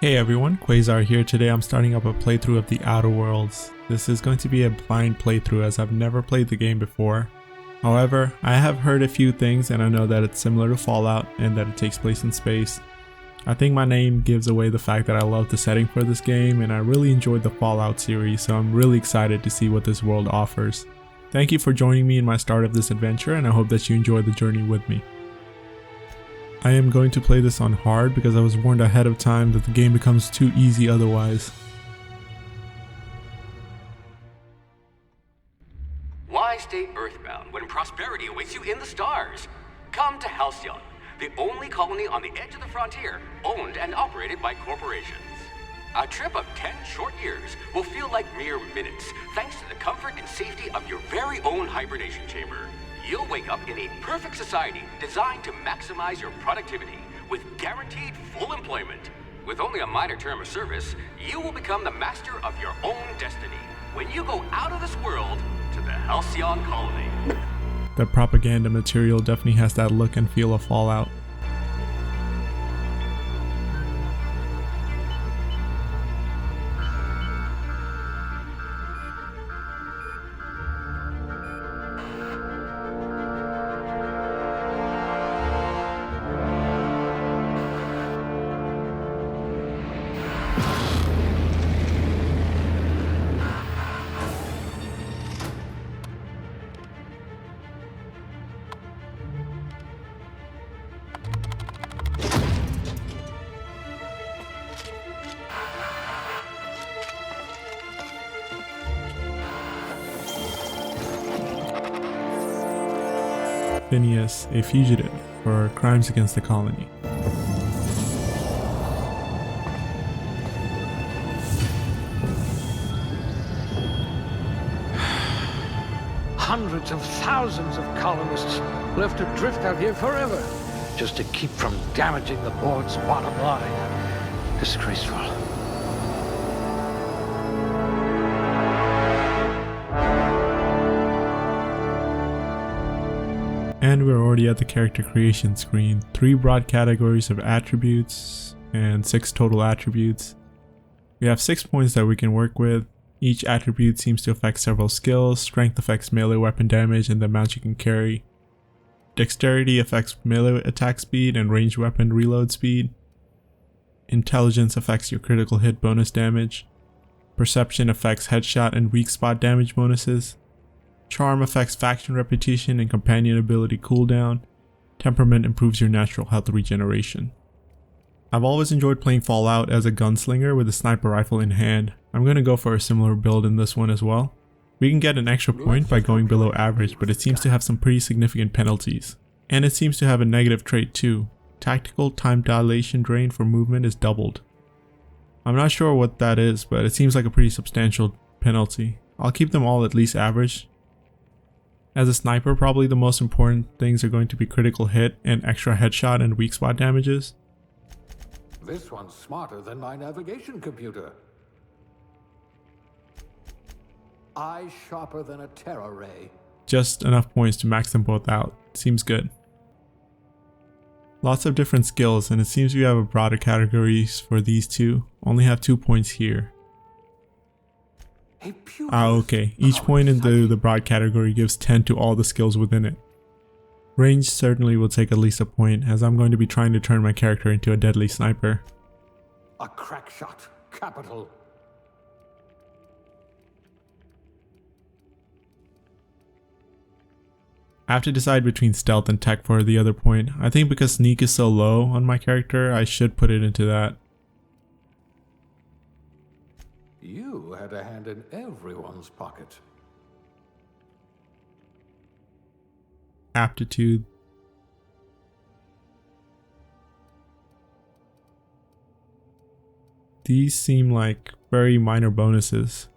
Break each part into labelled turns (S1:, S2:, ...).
S1: Hey everyone, QuasaRR here. Today I'm starting up a playthrough of the Outer Worlds. This is going to be a blind playthrough as I've never played the game before. However, I have heard a few things and I know that it's similar to Fallout and that it takes place in space. I think my name gives away the fact that I love the setting for this game and I really enjoyed the Fallout series, so I'm really excited to see what this world offers. Thank you for joining me in my start of this adventure and I hope that you enjoy the journey with me. I am going to play this on hard because I was warned ahead of time that the game becomes too easy otherwise.
S2: Why stay earthbound when prosperity awaits you in the stars? Come to Halcyon, the only colony on the edge of the frontier, owned and operated by corporations. A trip of 10 short years will feel like mere minutes, thanks to the comfort and safety of your very own hibernation chamber. You'll wake up in a perfect society designed to maximize your productivity with guaranteed full employment. With only a minor term of service, you will become the master of your own destiny when you go out of this world to the Halcyon colony.
S1: The propaganda material definitely has that look and feel of Fallout. Phineas, a fugitive for crimes against the colony.
S3: Hundreds of thousands of colonists left adrift out here forever, just to keep from damaging the board's bottom line. Disgraceful.
S1: And we're already at the character creation screen. 3 broad categories of attributes and 6 total attributes. We have 6 points that we can work with. Each attribute seems to affect several skills. Strength affects melee weapon damage and the amount you can carry. Dexterity affects melee attack speed and ranged weapon reload speed. Intelligence affects your critical hit bonus damage. Perception affects headshot and weak spot damage bonuses. Charm affects faction reputation and companion ability cooldown. Temperament improves your natural health regeneration. I've always enjoyed playing Fallout as a gunslinger with a sniper rifle in hand. I'm going to go for a similar build in this one as well. We can get an extra point by going below average, but it seems to have some pretty significant penalties. And it seems to have a negative trait too. Tactical time dilation drain for movement is doubled. I'm not sure what that is, but it seems like a pretty substantial penalty. I'll keep them all at least average. As a sniper, probably the most important things are going to be critical hit and extra headshot and weak spot damages.
S3: This one's smarter than my navigation computer. Eyes sharper than a terror ray.
S1: Just enough points to max them both out. Seems good. Lots of different skills, and it seems we have a broader categories for these two. Only have 2 points here. Okay. Each point in the broad category gives 10 to all the skills within it. Range certainly will take at least a point, as I'm going to be trying to turn my character into a deadly sniper.
S3: A crack shot. Capital.
S1: I have to decide between stealth and tech for the other point. I think because sneak is so low on my character, I should put it into that.
S3: You had a hand in everyone's pocket.
S1: Aptitude. These seem like very minor bonuses.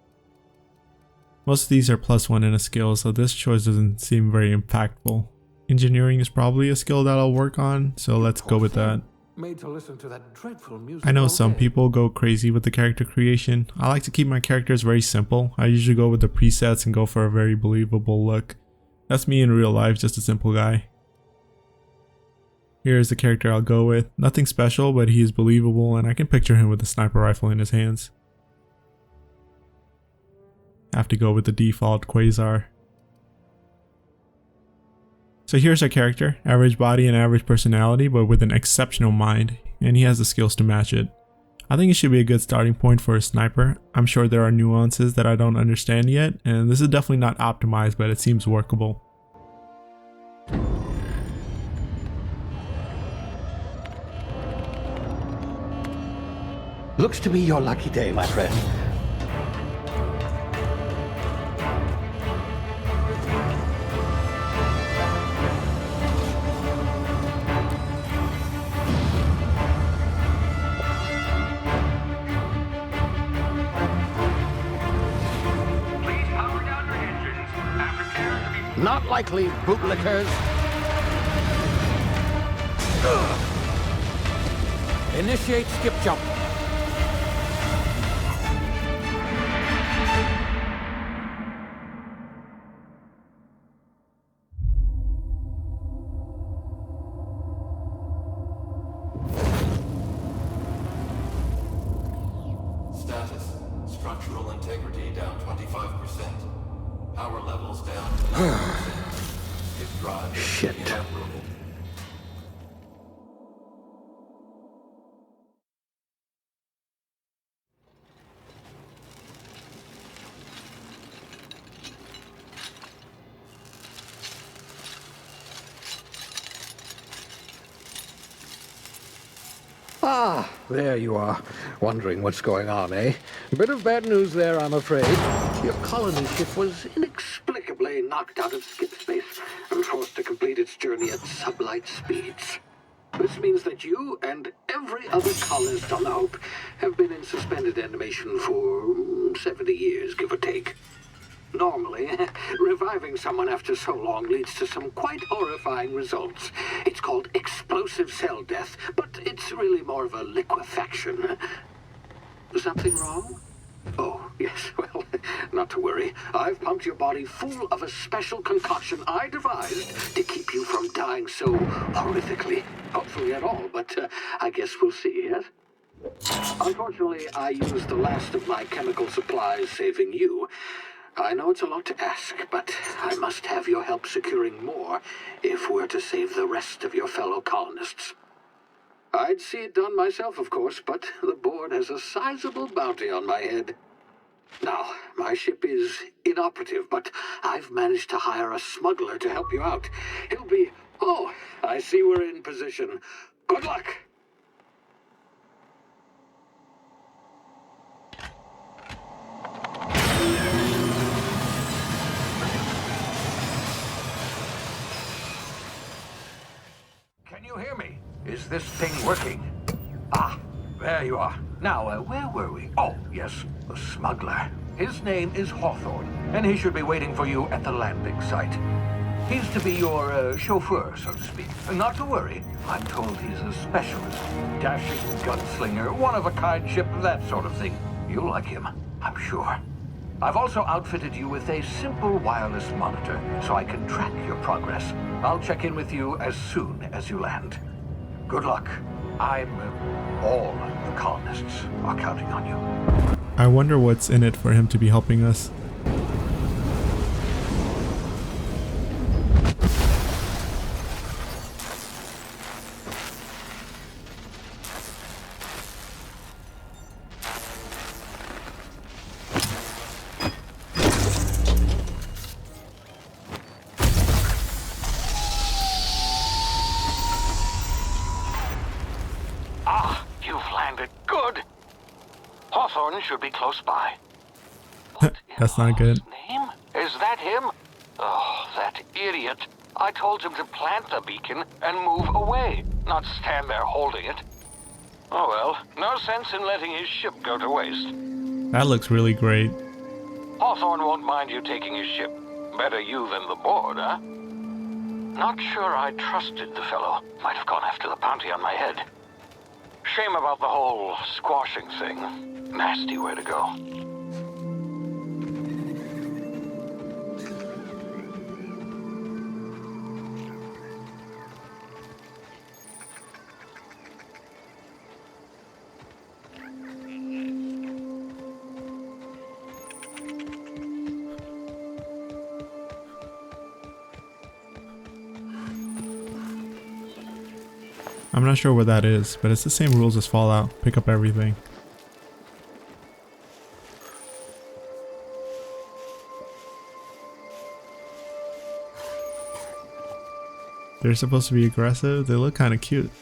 S1: Most of these are +1 in a skill, so this choice doesn't seem very impactful. Engineering is probably a skill that I'll work on, so let's go with that.
S3: Made to listen to that dreadful music.
S1: I know
S3: all
S1: some
S3: day.
S1: people go crazy with the character creation. I like to keep my characters very simple. I usually go with the presets and go for a very believable look. That's me in real life, just a simple guy. Here's the character I'll go with. Nothing special, but he is believable and I can picture him with a sniper rifle in his hands. Have to go with the default Quasar. So here's our character, average body and average personality, but with an exceptional mind, and he has the skills to match it. I think it should be a good starting point for a sniper. I'm sure there are nuances that I don't understand yet, and this is definitely not optimized, but it seems workable.
S3: Looks to be your lucky day, my friend.
S2: Please power down your engines and prepare to be...
S3: Not likely, bootlickers. Initiate skip jump.
S4: Status. Structural integrity down 25%. Power levels down 9%. If drive is
S3: Shit.
S4: inoperable.
S3: Ah, there you are. Wondering what's going on, eh? Bit of bad news there, I'm afraid. Your colony ship was inexplicably knocked out of skip space and forced to complete its journey at sublight speeds. This means that you and every other colonist on the Hope have been in suspended animation for 70 years, give or take. Normally, reviving someone after so long leads to some quite horrifying results. It's called explosive cell death, but it's really more of a liquefaction. Something wrong? Oh, yes, well, not to worry. I've pumped your body full of a special concoction I devised to keep you from dying so horrifically. Hopefully at all, but I guess we'll see, yes? Unfortunately, I used the last of my chemical supplies saving you. I know it's a lot to ask, but I must have your help securing more if we're to save the rest of your fellow colonists. I'd see it done myself, of course, but the board has a sizable bounty on my head. Now, my ship is inoperative, but I've managed to hire a smuggler to help you out. He'll be... Oh, I see we're in position. Good luck! Can you hear me? Is this thing working? Ah, there you are. Now, where were we? Oh, yes, the smuggler. His name is Hawthorne, and he should be waiting for you at the landing site. He's to be your chauffeur, so to speak. Not to worry. I'm told he's a specialist. Dashing gunslinger, one-of-a-kind ship, that sort of thing. You'll like him, I'm sure. I've also outfitted you with a simple wireless monitor, so I can track your progress. I'll check in with you as soon as you land. Good luck. All the colonists are counting on you.
S1: I wonder what's in it for him to be helping us.
S3: Should be close by.
S1: That's not good.
S3: Name? Is that him? Oh, that idiot. I told him to plant the beacon and move away, not stand there holding it. Oh well, no sense in letting his ship go to waste.
S1: That looks really great.
S3: Hawthorne won't mind you taking his ship. Better you than the board, huh? Not sure I trusted the fellow. Might have gone after the bounty on my head. Shame about the whole squashing thing. Nasty way to go.
S1: I'm not sure what that is, but it's the same rules as Fallout. Pick up everything. They're supposed to be aggressive. They look kind of cute.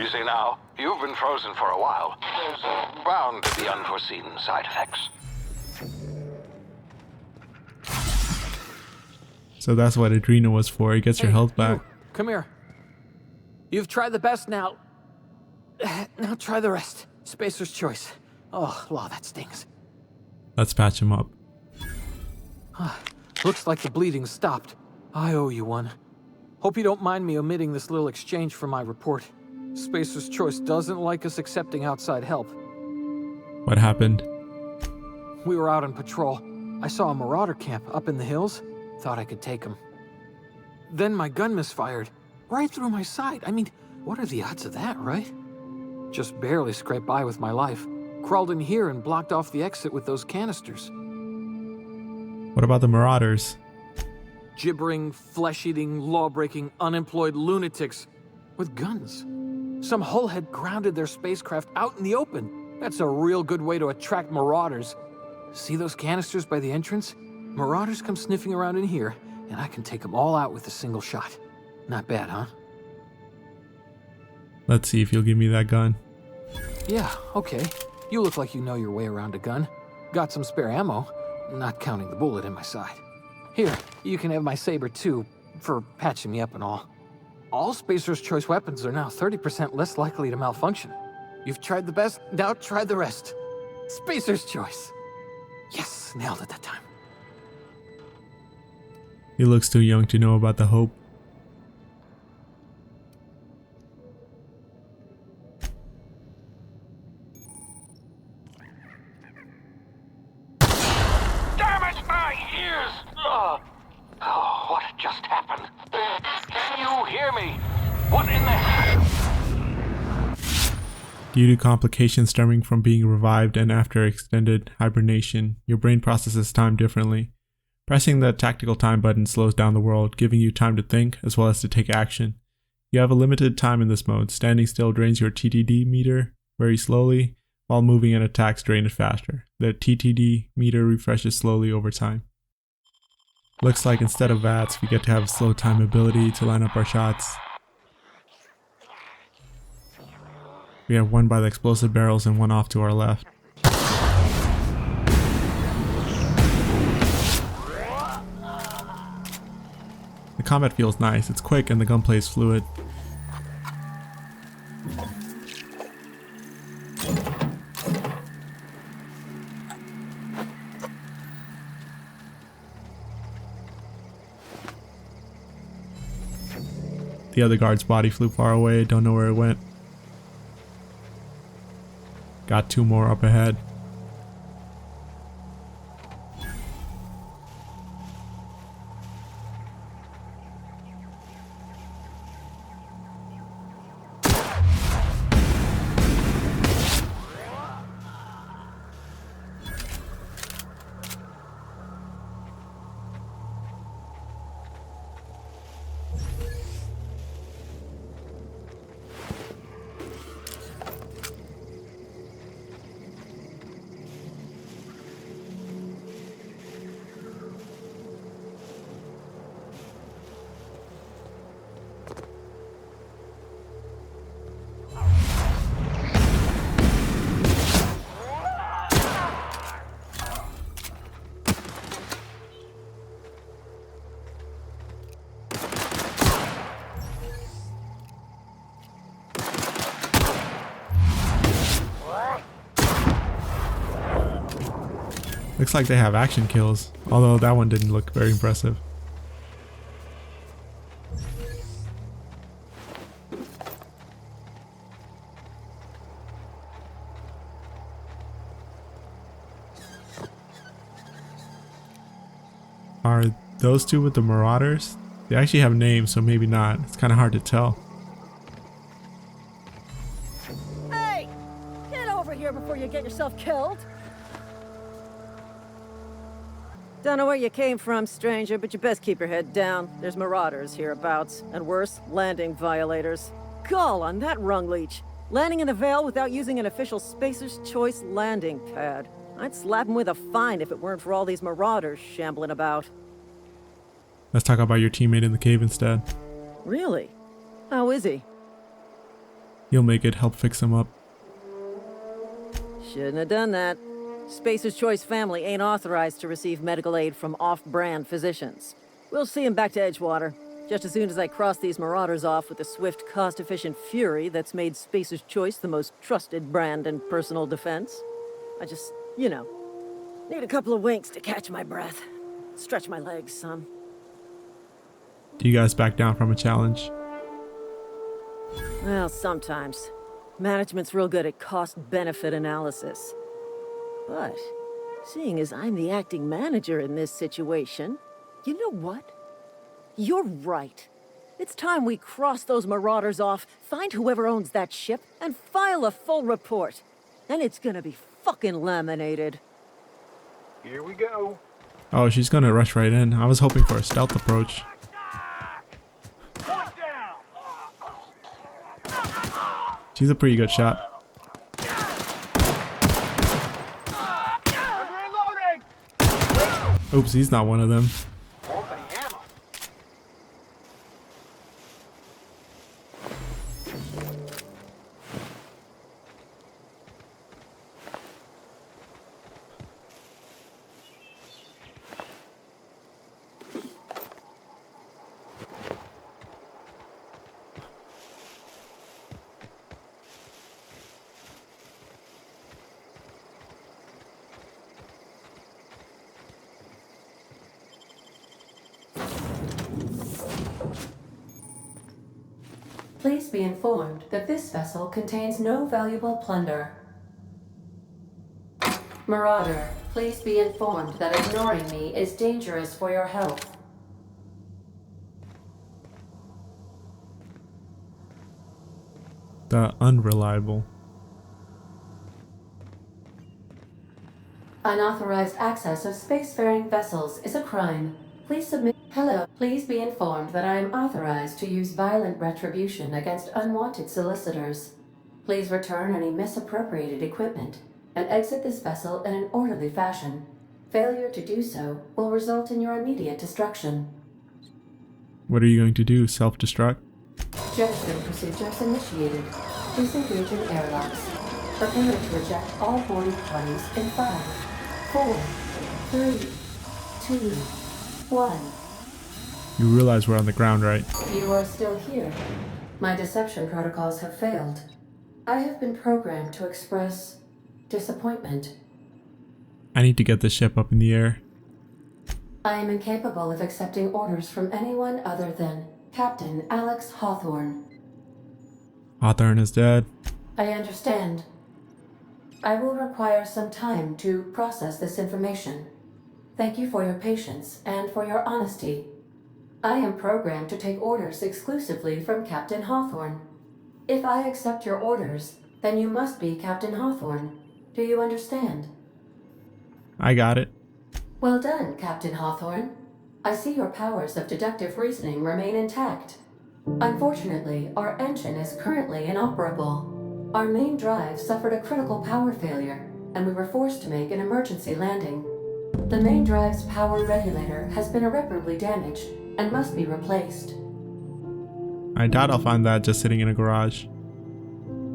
S5: Easy now. You've been frozen for a while. There's bound to be unforeseen side effects.
S1: So that's what Adrena was for. It gets your health back.
S6: Come here. You've tried the best now. Now try the rest. Spacer's choice. Oh, wow, that stings.
S1: Let's patch him up.
S6: Looks like the bleeding stopped. I owe you one. Hope you don't mind me omitting this little exchange from my report. Spacer's choice doesn't like us accepting outside help.
S1: What happened?
S6: We were out on patrol. I saw a marauder camp up in the hills. Thought I could take him. Then my gun misfired. Right through my side. I mean, what are the odds of that, right? Just barely scraped by with my life. Crawled in here and blocked off the exit with those canisters.
S1: What about the marauders?
S6: Gibbering, flesh-eating, law-breaking, unemployed lunatics with guns. Some hullhead grounded their spacecraft out in the open. That's a real good way to attract marauders. See those canisters by the entrance? Marauders come sniffing around in here, and I can take them all out with a single shot. Not bad, huh?
S1: Let's see if you'll give me that gun.
S6: Yeah, okay. You look like you know your way around a gun. Got some spare ammo, not counting the bullet in my side. Here, you can have my saber too, for patching me up and all. All Spacer's Choice weapons are now 30% less likely to malfunction. You've tried the best, now try the rest. Spacer's Choice. Yes, nailed it that time.
S1: He looks too young to know about the hope.
S5: Damn it, my ears! Oh, what just happened? Can you hear me? What in the...
S1: Due to complications stemming from being revived and after extended hibernation, your brain processes time differently. Pressing the tactical time button slows down the world, giving you time to think as well as to take action. You have a limited time in this mode. Standing still drains your TTD meter very slowly, while moving and attacks drain it faster. The TTD meter refreshes slowly over time. Looks like instead of VATS, we get to have a slow time ability to line up our shots. We have one by the explosive barrels and one off to our left. The combat feels nice, it's quick and the gunplay is fluid. The other guard's body flew far away, don't know where it went. Got two more up ahead. Looks like they have action kills, although that one didn't look very impressive. Are those two with the marauders? They actually have names, so maybe not. It's kind of hard to tell.
S7: Hey! Get over here before you get yourself killed! Don't know where you came from, stranger, but you best keep your head down. There's marauders hereabouts, and worse, landing violators. Gall on that rung leech. Landing in the Vale without using an official Spacer's Choice landing pad. I'd slap him with a fine if it weren't for all these marauders shambling about.
S1: Let's talk about your teammate in the cave instead.
S7: Really? How is he?
S1: You'll make it help fix him up.
S7: Shouldn't have done that. Spacer's Choice family ain't authorized to receive medical aid from off-brand physicians. We'll see him back to Edgewater, just as soon as I cross these marauders off with the swift, cost-efficient fury that's made Spacer's Choice the most trusted brand in personal defense. I just, you know, need a couple of winks to catch my breath. Stretch my legs, son.
S1: Do you guys back down from a challenge?
S7: Well, sometimes. Management's real good at cost-benefit analysis. But, seeing as I'm the acting manager in this situation, you know what? You're right. It's time we cross those marauders off, find whoever owns that ship, and file a full report. And it's gonna be fucking laminated.
S5: Here we go.
S1: Oh, she's gonna rush right in. I was hoping for a stealth approach.
S5: One down.
S1: She's a pretty good shot.
S5: I'm reloading.
S1: Oops, he's not one of them.
S5: Open ammo.
S8: Please be informed that this vessel contains no valuable plunder. Marauder, please be informed that ignoring me is dangerous for your health.
S1: The Unreliable.
S8: Unauthorized access of spacefaring vessels is a crime. Please submit. Hello. Please be informed that I am authorized to use violent retribution against unwanted solicitors. Please return any misappropriated equipment and exit this vessel in an orderly fashion. Failure to do so will result in your immediate destruction.
S1: What are you going to do? Self-destruct?
S8: Jettison procedures initiated. Disengage in airlocks. Prepare to eject all boarding parties in 5, 4, 3, 2, 1.
S1: You realize we're on the ground, right?
S8: You are still here. My deception protocols have failed. I have been programmed to express disappointment.
S1: I need to get this ship up in the air.
S8: I am incapable of accepting orders from anyone other than Captain Alex Hawthorne.
S1: Hawthorne is dead.
S8: I understand. I will require some time to process this information. Thank you for your patience and for your honesty. I am programmed to take orders exclusively from Captain Hawthorne. If I accept your orders, then you must be Captain Hawthorne. Do you understand?
S1: I got it.
S8: Well done, Captain Hawthorne. I see your powers of deductive reasoning remain intact. Unfortunately, our engine is currently inoperable. Our main drive suffered a critical power failure, and we were forced to make an emergency landing. The main drive's power regulator has been irreparably damaged and must be replaced.
S1: I doubt I'll find that just sitting in a garage.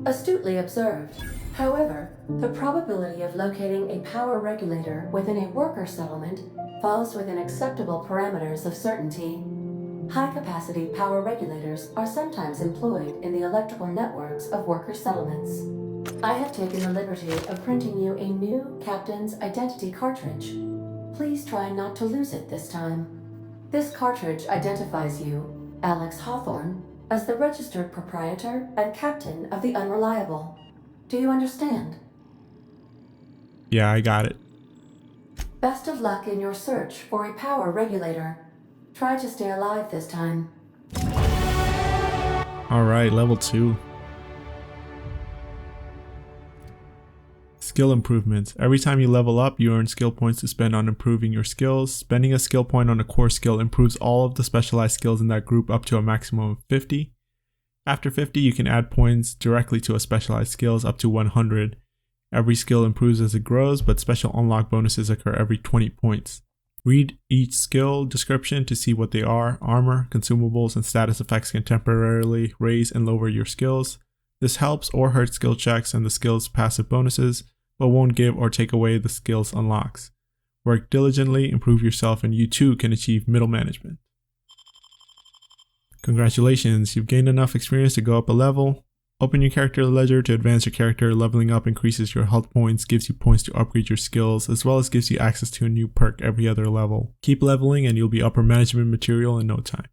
S8: Astutely observed. However, the probability of locating a power regulator within a worker settlement falls within acceptable parameters of certainty. High-capacity power regulators are sometimes employed in the electrical networks of worker settlements. I have taken the liberty of printing you a new Captain's Identity cartridge. Please try not to lose it this time. This cartridge identifies you, Alex Hawthorne, as the registered proprietor and captain of the Unreliable. Do you understand?
S1: Yeah, I got it.
S8: Best of luck in your search for a power regulator. Try to stay alive this time.
S1: Alright, level 2. Skill improvements. Every time you level up, you earn skill points to spend on improving your skills. Spending a skill point on a core skill improves all of the specialized skills in that group up to a maximum of 50. After 50, you can add points directly to a specialized skills up to 100. Every skill improves as it grows, but special unlock bonuses occur every 20 points. Read each skill description to see what they are. Armor, consumables, and status effects can temporarily raise and lower your skills. This helps or hurts skill checks and the skill's passive bonuses, but won't give or take away the skill's unlocks. Work diligently, improve yourself, and you too can achieve middle management. Congratulations, you've gained enough experience to go up a level. Open your character ledger to advance your character. Leveling up increases your health points, gives you points to upgrade your skills, as well as gives you access to a new perk every other level. Keep leveling and you'll be upper management material in no time.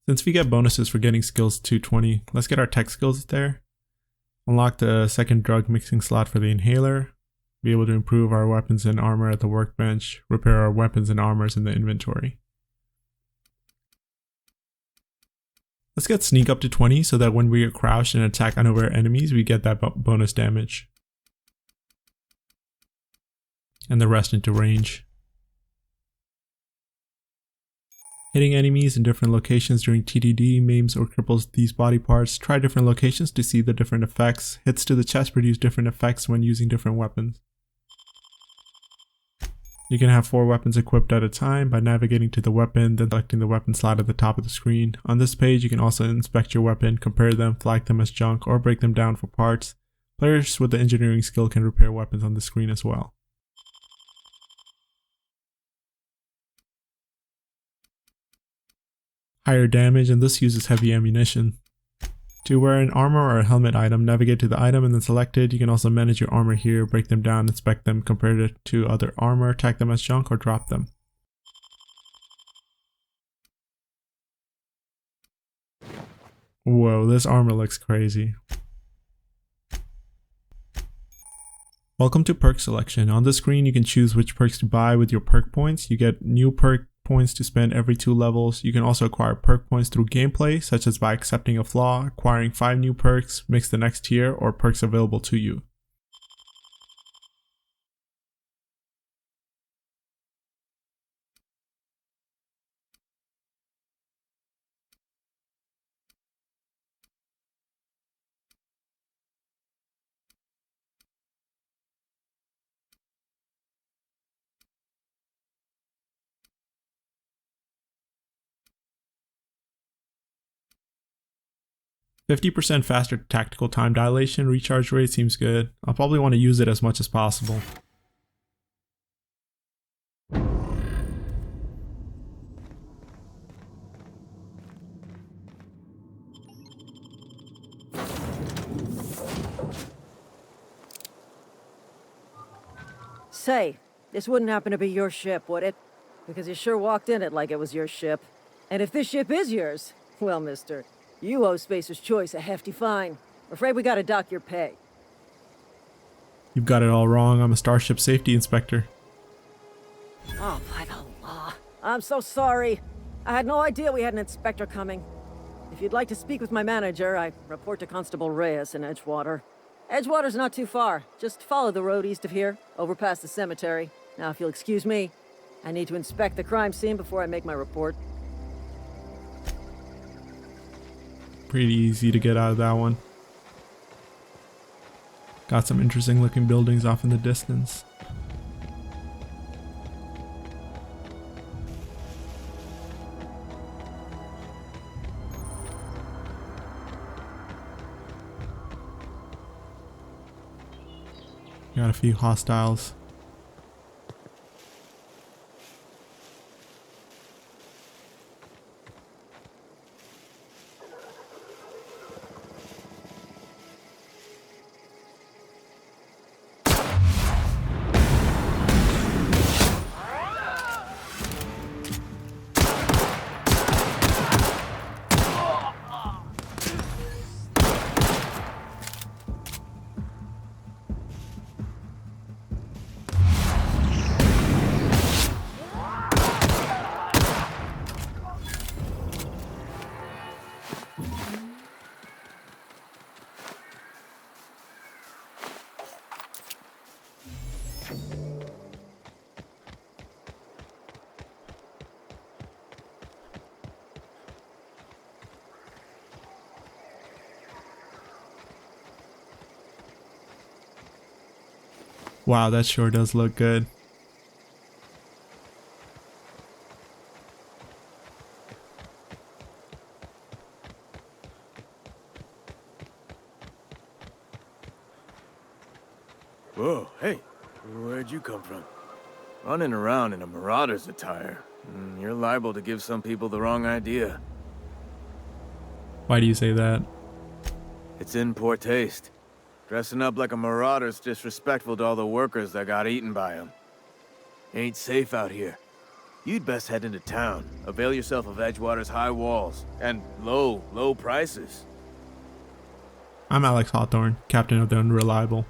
S1: Since we get bonuses for getting skills to 20, let's get our tech skills there. Unlock the second drug mixing slot for the inhaler. Be able to improve our weapons and armor at the workbench. Repair our weapons and armors in the inventory. Let's get sneak up to 20 so that when we are crouched and attack unaware enemies, we get that bonus damage. And the rest into range. Hitting enemies in different locations during TDD maims or cripples these body parts. Try different locations to see the different effects. Hits to the chest produce different effects when using different weapons. You can have 4 weapons equipped at a time by navigating to the weapon, then selecting the weapon slot at the top of the screen. On this page, you can also inspect your weapon, compare them, flag them as junk, or break them down for parts. Players with the engineering skill can repair weapons on the screen as well. Higher damage, and this uses heavy ammunition. To wear an armor or a helmet item, navigate to the item and then select it. You can also manage your armor here, break them down, inspect them, compare it to other armor, tag them as junk, or drop them. Whoa, this armor looks crazy. Welcome to perk selection. On the screen, you can choose which perks to buy with your perk points. You get new perk points to spend every 2 levels. You can also acquire perk points through gameplay, such as by accepting a flaw, acquiring 5 new perks, mix the next tier, or perks available to you. %50 faster tactical time dilation recharge rate seems good. I'll probably want to use it as much as possible.
S7: Say, this wouldn't happen to be your ship, would it? Because you sure walked in it like it was your ship. And if this ship is yours, well, mister, you owe Spacer's Choice a hefty fine. Afraid we gotta dock your pay.
S1: You've got it all wrong. I'm a Starship Safety Inspector.
S7: Oh, by the law. I'm so sorry. I had no idea we had an inspector coming. If you'd like to speak with my manager, I report to Constable Reyes in Edgewater. Edgewater's not too far. Just follow the road east of here, over past the cemetery. Now, if you'll excuse me, I need to inspect the crime scene before I make my report.
S1: Pretty easy to get out of that one. Got some interesting looking buildings off in the distance. Got a few hostiles. Wow, that sure does look good.
S9: Whoa, hey, where'd you come from? Running around in a marauder's attire. You're liable to give some people the wrong idea.
S1: Why do you say that?
S9: It's in poor taste. Dressing up like a marauder's disrespectful to all the workers that got eaten by them. Ain't safe out here. You'd best head into town. Avail yourself of Edgewater's high walls and low prices.
S1: I'm Alex Hawthorne, captain of the Unreliable.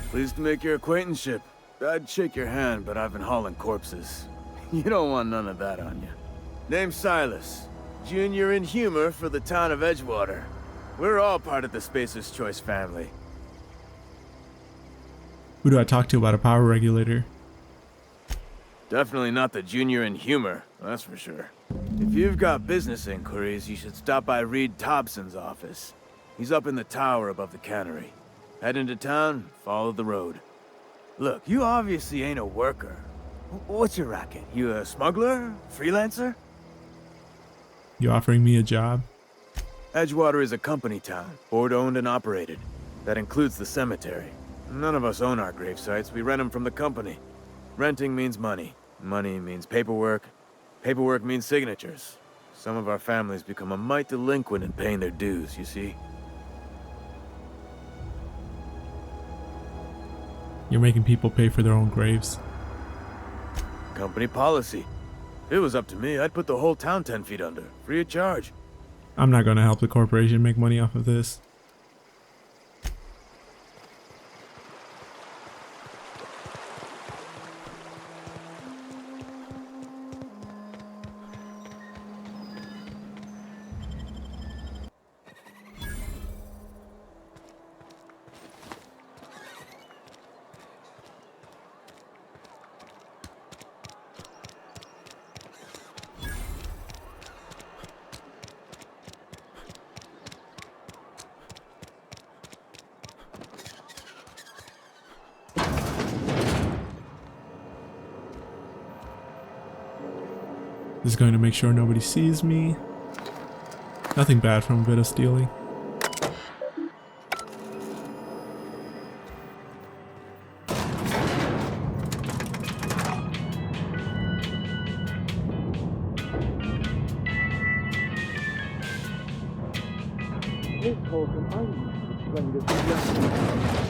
S9: Pleased to make your acquaintanceship. I'd shake your hand, but I've been hauling corpses. You don't want none of that on you. Name's Silas. Junior in humor for the town of Edgewater. We're all part of the Spacer's Choice family.
S1: Who do I talk to about a power regulator?
S9: Definitely not the junior in humor, that's for sure. If you've got business inquiries, you should stop by Reed Tobson's office. He's up in the tower above the cannery. Head into town, follow the road. Look, you obviously ain't a worker. What's your racket? You a smuggler? Freelancer?
S1: You offering me a job?
S9: Edgewater is a company town, board-owned and operated. That includes the cemetery. None of us own our grave sites, we rent them from the company. Renting means money. Money means paperwork. Paperwork means signatures. Some of our families become a mite delinquent in paying their dues, you see?
S1: You're making people pay for their own graves.
S9: Company policy. If it was up to me, I'd put the whole town 10 feet under, free of charge.
S1: I'm not gonna help the corporation make money off of this. This is going to make sure nobody sees me. Nothing bad from a bit of stealing.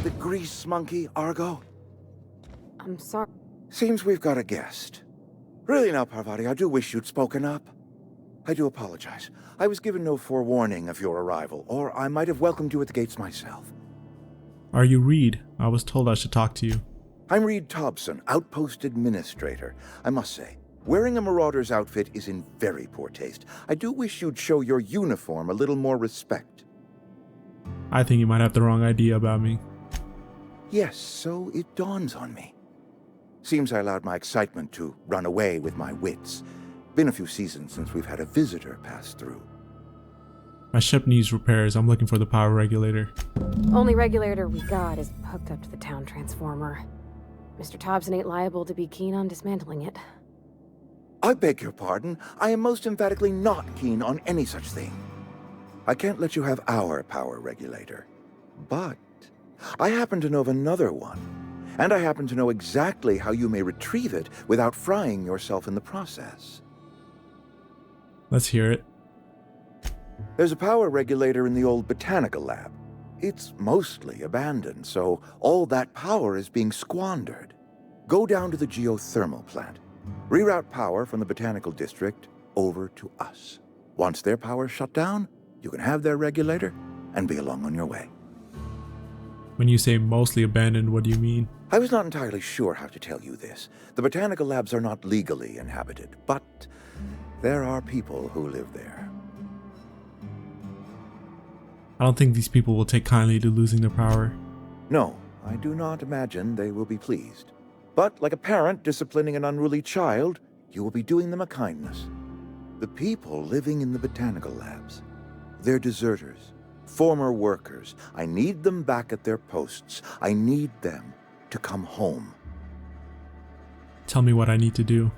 S10: The grease monkey, Argo?
S11: I'm sorry.
S10: Seems we've got a guest. Really now, Parvati, I do wish you'd spoken up. I do apologize. I was given no forewarning of your arrival, or I might have welcomed you at the gates myself.
S1: Are you Reed? I was told I should talk to you.
S10: I'm Reed Tobson, Outpost Administrator. I must say, wearing a marauder's outfit is in very poor taste. I do wish you'd show your uniform a little more respect.
S1: I think you might have the wrong idea about me.
S10: Yes, so it dawns on me. Seems I allowed my excitement to run away with my wits. Been a few seasons since we've had a visitor pass through.
S1: My ship needs repairs. I'm looking for the power regulator.
S11: Only regulator we got is hooked up to the town transformer. Mr. Tobson ain't liable to be keen on dismantling it.
S10: I beg your pardon. I am most emphatically not keen on any such thing. I can't let you have our power regulator. But I happen to know of another one. And I happen to know exactly how you may retrieve it without frying yourself in the process.
S1: Let's hear it.
S10: There's a power regulator in the old Botanical Lab. It's mostly abandoned, so all that power is being squandered. Go down to the Geothermal plant. Reroute power from the Botanical District over to us. Once their power's shut down, you can have their regulator and be along on your way.
S1: When you say mostly abandoned, what do you mean?
S10: I was not entirely sure how to tell you this. The Botanical Labs are not legally inhabited, but there are people who live there.
S1: I don't think these people will take kindly to losing their power.
S10: No, I do not imagine they will be pleased. But like a parent disciplining an unruly child, you will be doing them a kindness. The people living in the Botanical Labs, they're deserters. Former workers. I need them back at their posts. I need them to come home.
S1: Tell me what I need to do.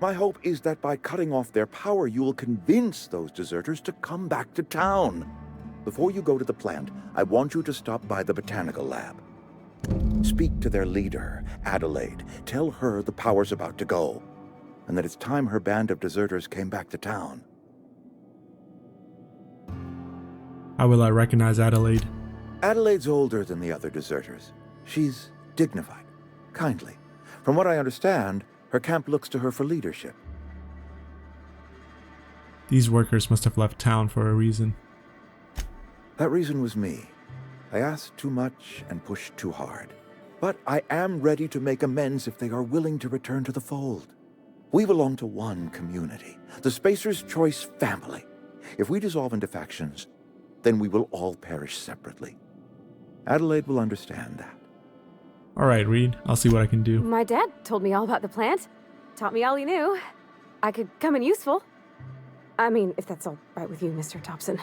S10: My hope is that by cutting off their power, you will convince those deserters to come back to town. Before you go to the plant, I want you to stop by the Botanical Lab. Speak to their leader, Adelaide. Tell her the power's about to go, and that it's time her band of deserters came back to town.
S1: How will I recognize Adelaide?
S10: Adelaide's older than the other deserters. She's dignified, kindly. From what I understand, her camp looks to her for leadership.
S1: These workers must have left town for a reason.
S10: That reason was me. I asked too much and pushed too hard. But I am ready to make amends if they are willing to return to the fold. We belong to one community, the Spacer's Choice family. If we dissolve into factions, then we will all perish separately. Adelaide will understand that.
S1: Alright, Reed. I'll see what I can do.
S11: My dad told me all about the plant. Taught me all he knew. I could come in useful. I mean, if that's all right with you, Mr. Tobson.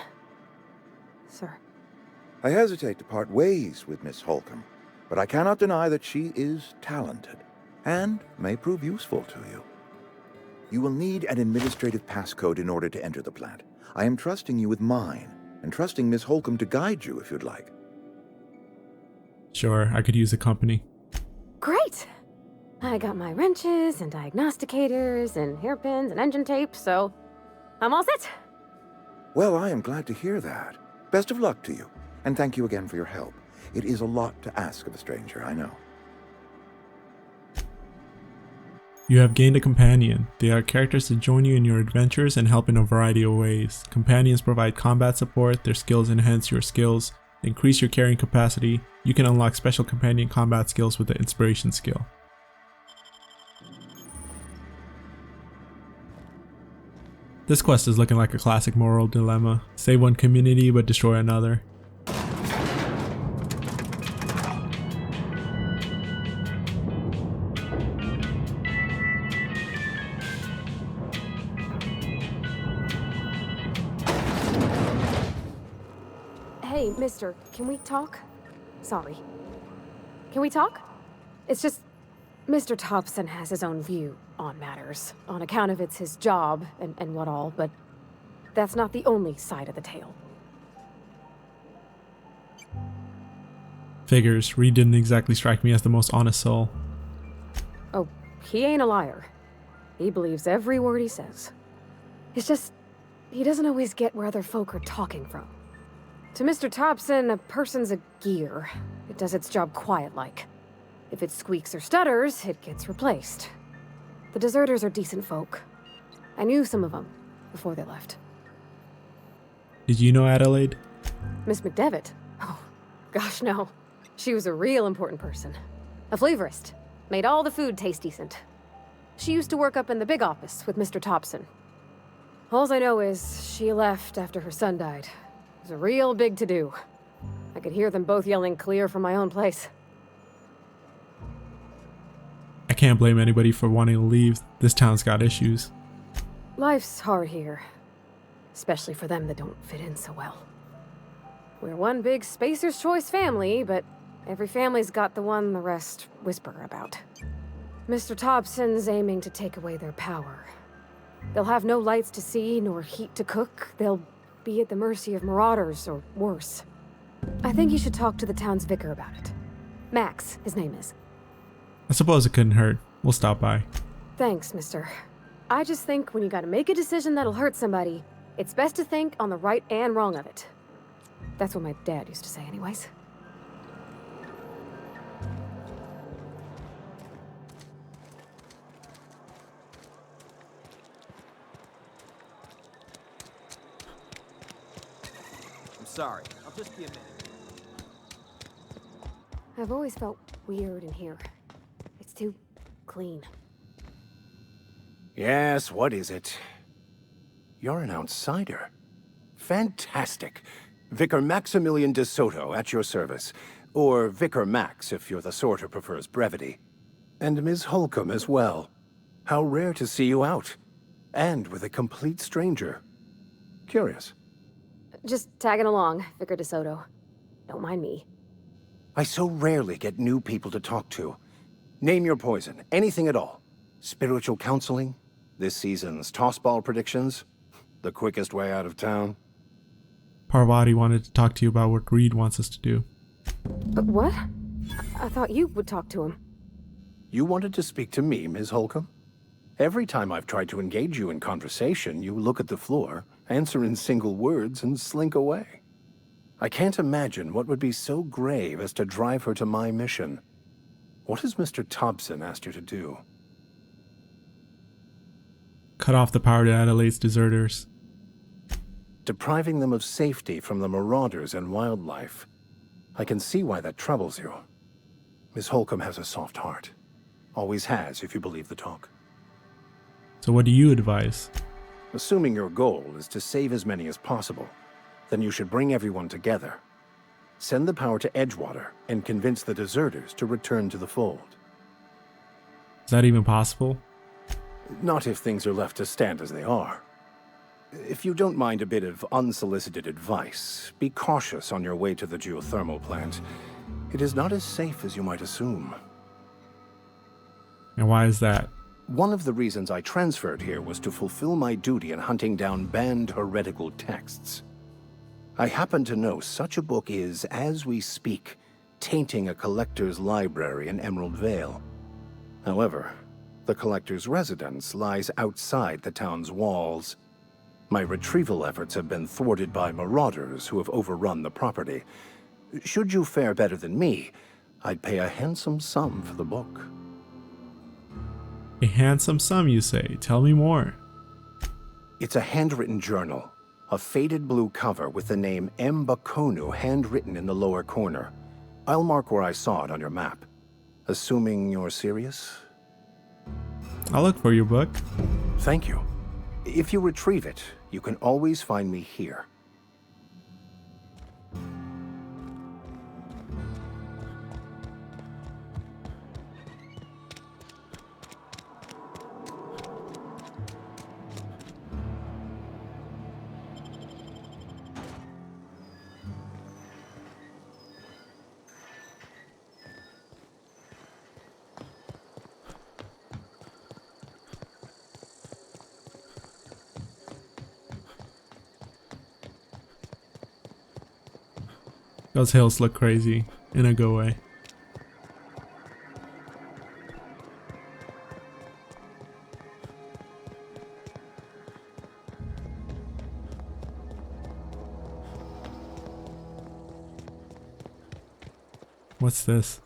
S11: Sir.
S10: I hesitate to part ways with Miss Holcomb, but I cannot deny that she is talented and may prove useful to you. You will need an administrative passcode in order to enter the plant. I am trusting you with mine, and trusting Miss Holcomb to guide you if you'd like.
S1: Sure, I could use a company.
S11: Great! I got my wrenches and diagnosticators and hairpins and engine tape, so I'm all set.
S10: Well, I am glad to hear that. Best of luck to you, and thank you again for your help. It is a lot to ask of a stranger, I know.
S1: You have gained a companion. They are characters to join you in your adventures and help in a variety of ways. Companions provide combat support, their skills enhance your skills, increase your carrying capacity. You can unlock special companion combat skills with the inspiration skill. This quest is looking like a classic moral dilemma. Save one community but destroy another.
S11: Hey, mister, can we talk? Sorry. Can we talk? It's just, Mr. Tobson has his own view on matters, on account of it's his job and what all, but that's not the only side of the tale.
S1: Figures. Reed didn't exactly strike me as the most honest soul.
S11: Oh, he ain't a liar. He believes every word he says. It's just, he doesn't always get where other folk are talking from. To Mr. Tobson, a person's a gear. It does its job quiet-like. If it squeaks or stutters, it gets replaced. The deserters are decent folk. I knew some of them before they left.
S1: Did you know Adelaide?
S11: Miss McDevitt? Oh, gosh, no. She was a real important person. A flavorist. Made all the food taste decent. She used to work up in the big office with Mr. Tobson. All I know is she left after her son died. It was a real big to-do. I could hear them both yelling clear from my own place.
S1: I can't blame anybody for wanting to leave. This town's got issues.
S11: Life's hard here. Especially for them that don't fit in so well. We're one big Spacer's Choice family, but every family's got the one the rest whisper about. Mr. Tobson's aiming to take away their power. They'll have no lights to see, nor heat to cook. They'll be at the mercy of marauders, or worse. I think you should talk to the town's vicar about it. Max, his name is.
S1: I suppose it couldn't hurt. We'll stop by.
S11: Thanks, mister. I just think when you gotta make a decision that'll hurt somebody, it's best to think on the right and wrong of it. That's what my dad used to say anyways.
S12: I'm sorry. I'll just be a minute.
S11: I've always felt weird in here. It's too clean.
S13: Yes, what is it? You're an outsider. Fantastic. Vicar Maximilian de Soto at your service. Or Vicar Max, if you're the sort who prefers brevity. And Ms. Holcomb as well. How rare to see you out. And with a complete stranger. Curious.
S11: Just tagging along, Vicar de Soto. Don't mind me.
S13: I so rarely get new people to talk to. Name your poison, anything at all. Spiritual counseling? This season's tossball predictions? The quickest way out of town?
S1: Parvati wanted to talk to you about what Reed wants us to do.
S11: But what? I thought you would talk to him.
S13: You wanted to speak to me, Ms. Holcomb? Every time I've tried to engage you in conversation, you look at the floor, answer in single words, and slink away. I can't imagine what would be so grave as to drive her to my mission. What has Mr. Tobson asked you to do?
S1: Cut off the power to Adelaide's deserters.
S13: Depriving them of safety from the marauders and wildlife. I can see why that troubles you. Miss Holcomb has a soft heart. Always has, if you believe the talk.
S1: So what do you advise?
S13: Assuming your goal is to save as many as possible, then you should bring everyone together. Send the power to Edgewater and convince the deserters to return to the fold.
S1: Is that even possible?
S13: Not if things are left to stand as they are. If you don't mind a bit of unsolicited advice, be cautious on your way to the geothermal plant. It is not as safe as you might assume.
S1: And why is that?
S13: One of the reasons I transferred here was to fulfill my duty in hunting down banned heretical texts. I happen to know such a book is, as we speak, tainting a collector's library in Emerald Vale. However, the collector's residence lies outside the town's walls. My retrieval efforts have been thwarted by marauders who have overrun the property. Should you fare better than me, I'd pay a handsome sum for the book.
S1: A handsome sum, you say? Tell me more.
S13: It's a handwritten journal. A faded blue cover with the name M. Bakonu handwritten in the lower corner. I'll mark where I saw it on your map. Assuming you're serious?
S1: I'll look for your book.
S13: Thank you. If you retrieve it, you can always find me here.
S1: Those hills look crazy in a good way. What's this?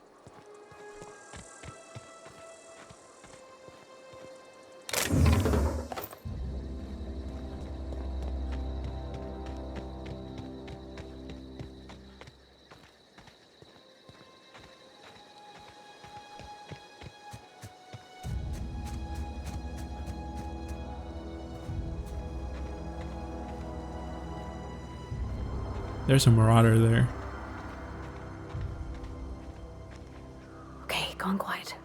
S1: There's a marauder there.
S11: Okay, gone quiet.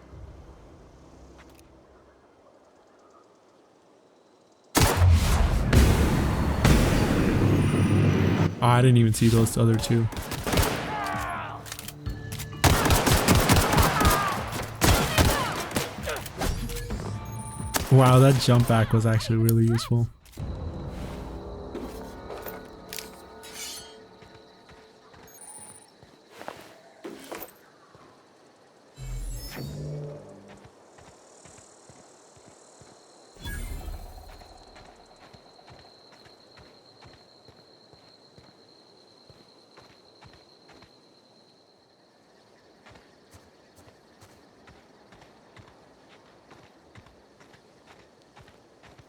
S1: Oh, I didn't even see those other two. Wow, that jump back was actually really useful.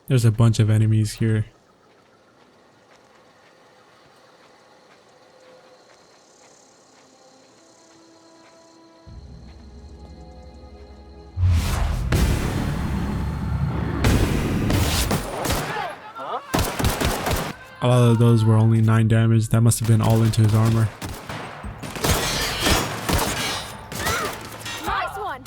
S1: There's a bunch of enemies here. A lot of those were only 9 damage. That must have been all into his armor.
S11: Nice one.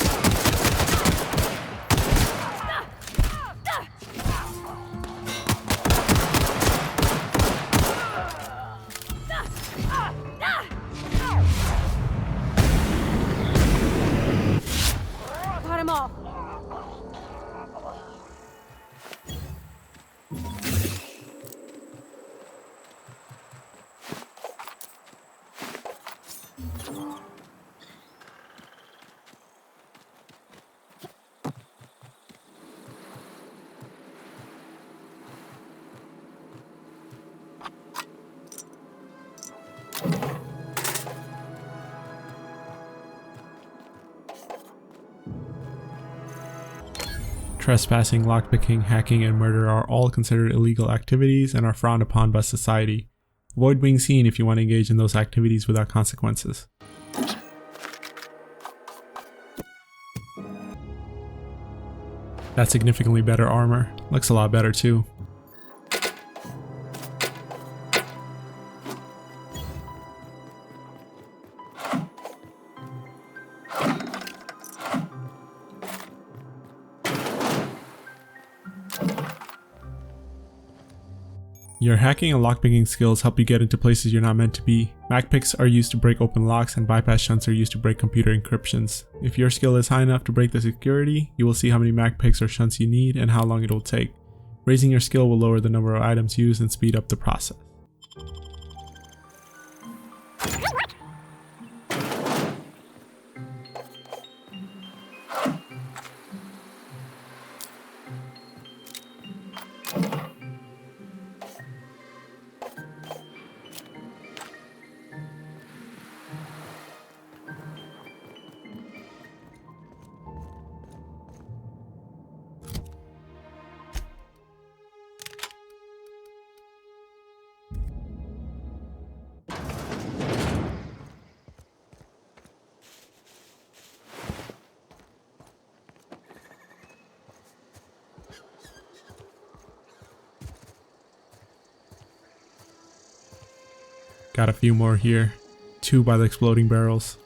S1: Trespassing, lockpicking, hacking, and murder are all considered illegal activities and are frowned upon by society. Avoid being seen if you want to engage in those activities without consequences. That's significantly better armor. Looks a lot better too. Your hacking and lockpicking skills help you get into places you're not meant to be. Mag picks are used to break open locks and bypass shunts are used to break computer encryptions. If your skill is high enough to break the security, you will see how many mag picks or shunts you need and how long it will take. Raising your skill will lower the number of items used and speed up the process. Got a few more here. 2 by the exploding barrels.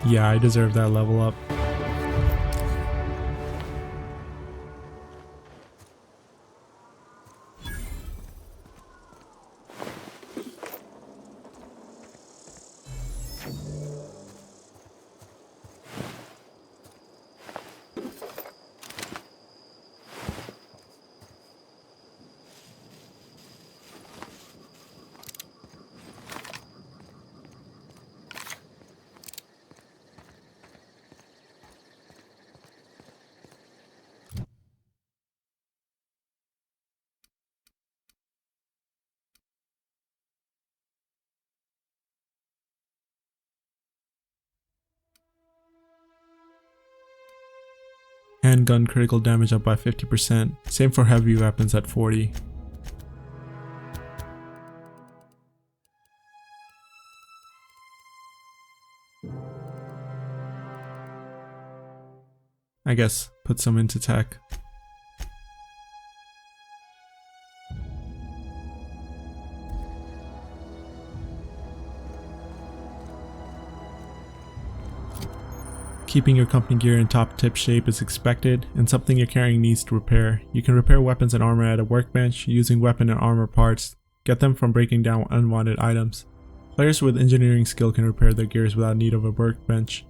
S1: Yeah, I deserve that level up. Handgun critical damage up by 50%, same for heavy weapons at 40. I guess put some into tech. Keeping your company gear in top tip shape is expected, and something you're carrying needs to repair. You can repair weapons and armor at a workbench using weapon and armor parts. Get them from breaking down unwanted items. Players with engineering skill can repair their gears without need of a workbench.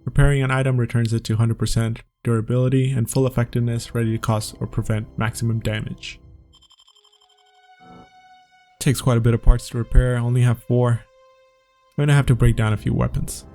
S1: Repairing an item returns it to 100% durability and full effectiveness, ready to cause or prevent maximum damage. Takes quite a bit of parts to repair, I only have 4. I'm gonna have to break down a few weapons.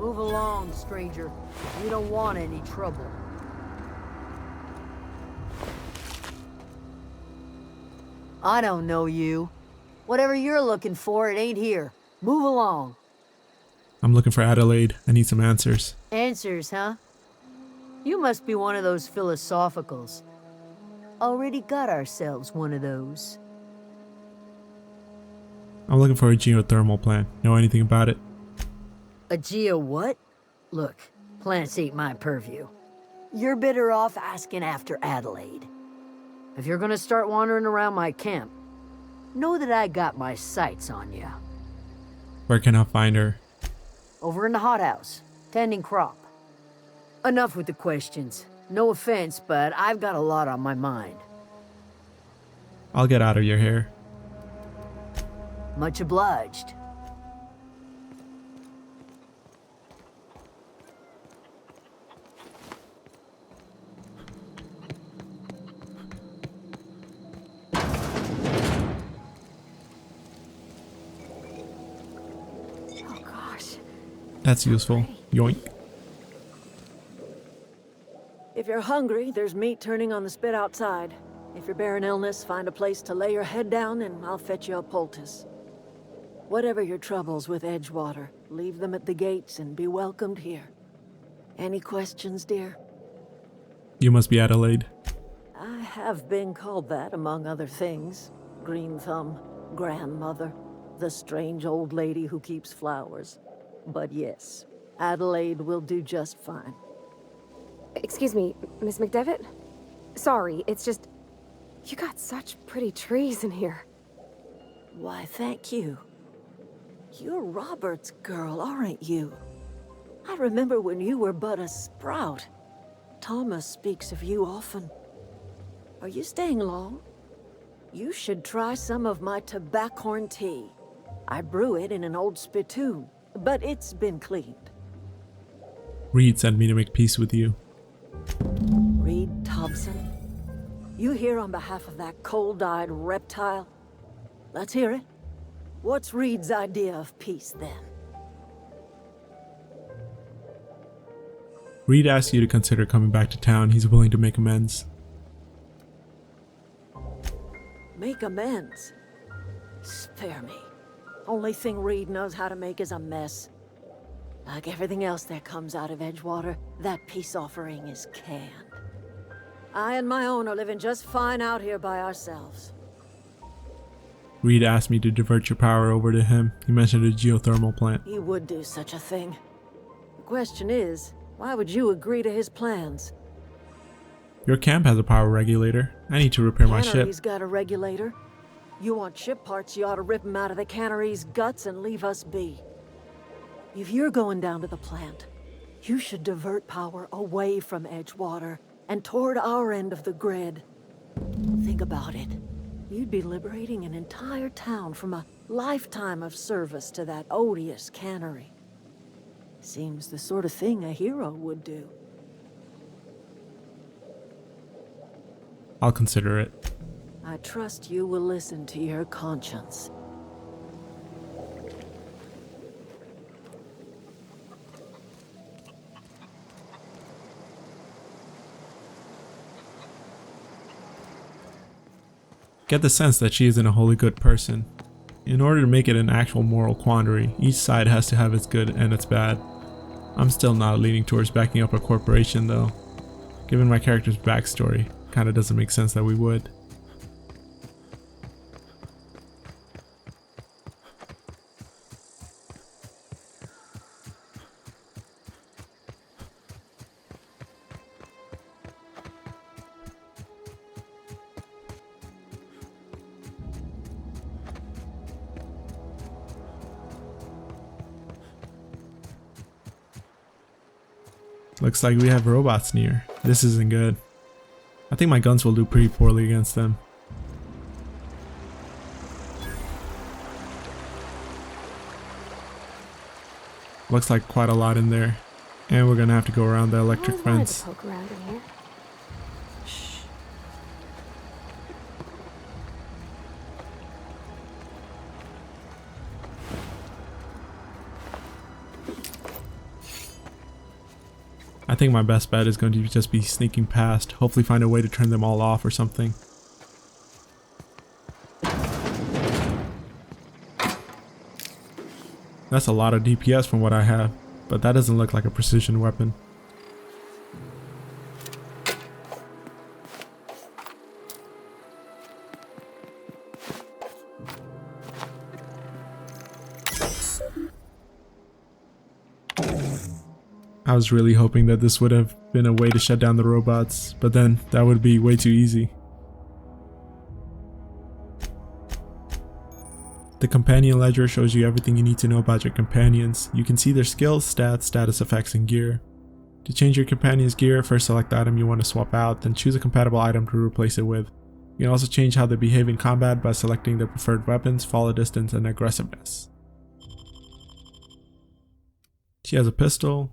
S14: Move along, stranger. We don't want any trouble. I don't know you. Whatever you're looking for, it ain't here. Move along.
S1: I'm looking for Adelaide. I need some answers.
S14: Answers, huh? You must be one of those philosophicals. Already got ourselves one of those.
S1: I'm looking for a geothermal plant. Know anything about it?
S14: A geo what? Look, plants ain't my purview. You're better off asking after Adelaide. If you're gonna start wandering around my camp, know that I got my sights on you.
S1: Where can I find her?
S14: Over in the hothouse, tending crop. Enough with the questions. No offense, but I've got a lot on my mind.
S1: I'll get out of your hair.
S14: Much obliged.
S11: Oh gosh.
S1: That's useful. Yoink.
S7: If you're hungry, there's meat turning on the spit outside. If you're bearing illness, find a place to lay your head down and I'll fetch you a poultice. Whatever your troubles with Edgewater, leave them at the gates and be welcomed here. Any questions, dear?
S1: You must be Adelaide.
S7: I have been called that, among other things. Green Thumb, grandmother, the strange old lady who keeps flowers. But yes, Adelaide will do just fine.
S11: Excuse me, Miss McDevitt? Sorry, it's just... You got such pretty trees in here.
S7: Why, thank you. You're Robert's girl, aren't you? I remember when you were but a sprout. Thomas speaks of you often. Are you staying long? You should try some of my tobaccorn tea. I brew it in an old spittoon, but it's been cleaned.
S1: Reed sent me to make peace with you.
S7: Reed Tobson? You here on behalf of that cold-eyed reptile? Let's hear it. What's Reed's idea of peace, then?
S1: Reed asked you to consider coming back to town. He's willing to make amends.
S7: Make amends? Spare me. Only thing Reed knows how to make is a mess. Like everything else that comes out of Edgewater, that peace offering is canned. I and my own are living just fine out here by ourselves.
S1: Reed asked me to divert your power over to him. He mentioned a geothermal plant.
S7: He would do such a thing. The question is, why would you agree to his plans?
S1: Your camp has a power regulator. I need to repair my ship.
S7: Cannery's got a regulator. You want ship parts, you ought to rip them out of the cannery's guts and leave us be. If you're going down to the plant, you should divert power away from Edgewater and toward our end of the grid. Think about it. You'd be liberating an entire town from a lifetime of service to that odious cannery. Seems the sort of thing a hero would do.
S1: I'll consider it.
S7: I trust you will listen to your conscience.
S1: Get the sense that she isn't a wholly good person. In order to make it an actual moral quandary, each side has to have its good and its bad. I'm still not leaning towards backing up a corporation though. Given my character's backstory, kinda doesn't make sense that we would. Looks like we have robots near. This isn't good. I think my guns will do pretty poorly against them. Looks like quite a lot in there. And we're gonna have to go around the electric fence.
S11: Poke around in here. Shh.
S1: I think my best bet is going to just be sneaking past, hopefully find a way to turn them all off or something. That's a lot of DPS from what I have, but that doesn't look like a precision weapon. I was really hoping that this would have been a way to shut down the robots, but then that would be way too easy. The companion ledger shows you everything you need to know about your companions. You can see their skills, stats, status effects, and gear. To change your companion's gear, first select the item you want to swap out, then choose a compatible item to replace it with. You can also change how they behave in combat by selecting their preferred weapons, follow distance, and aggressiveness. She has a pistol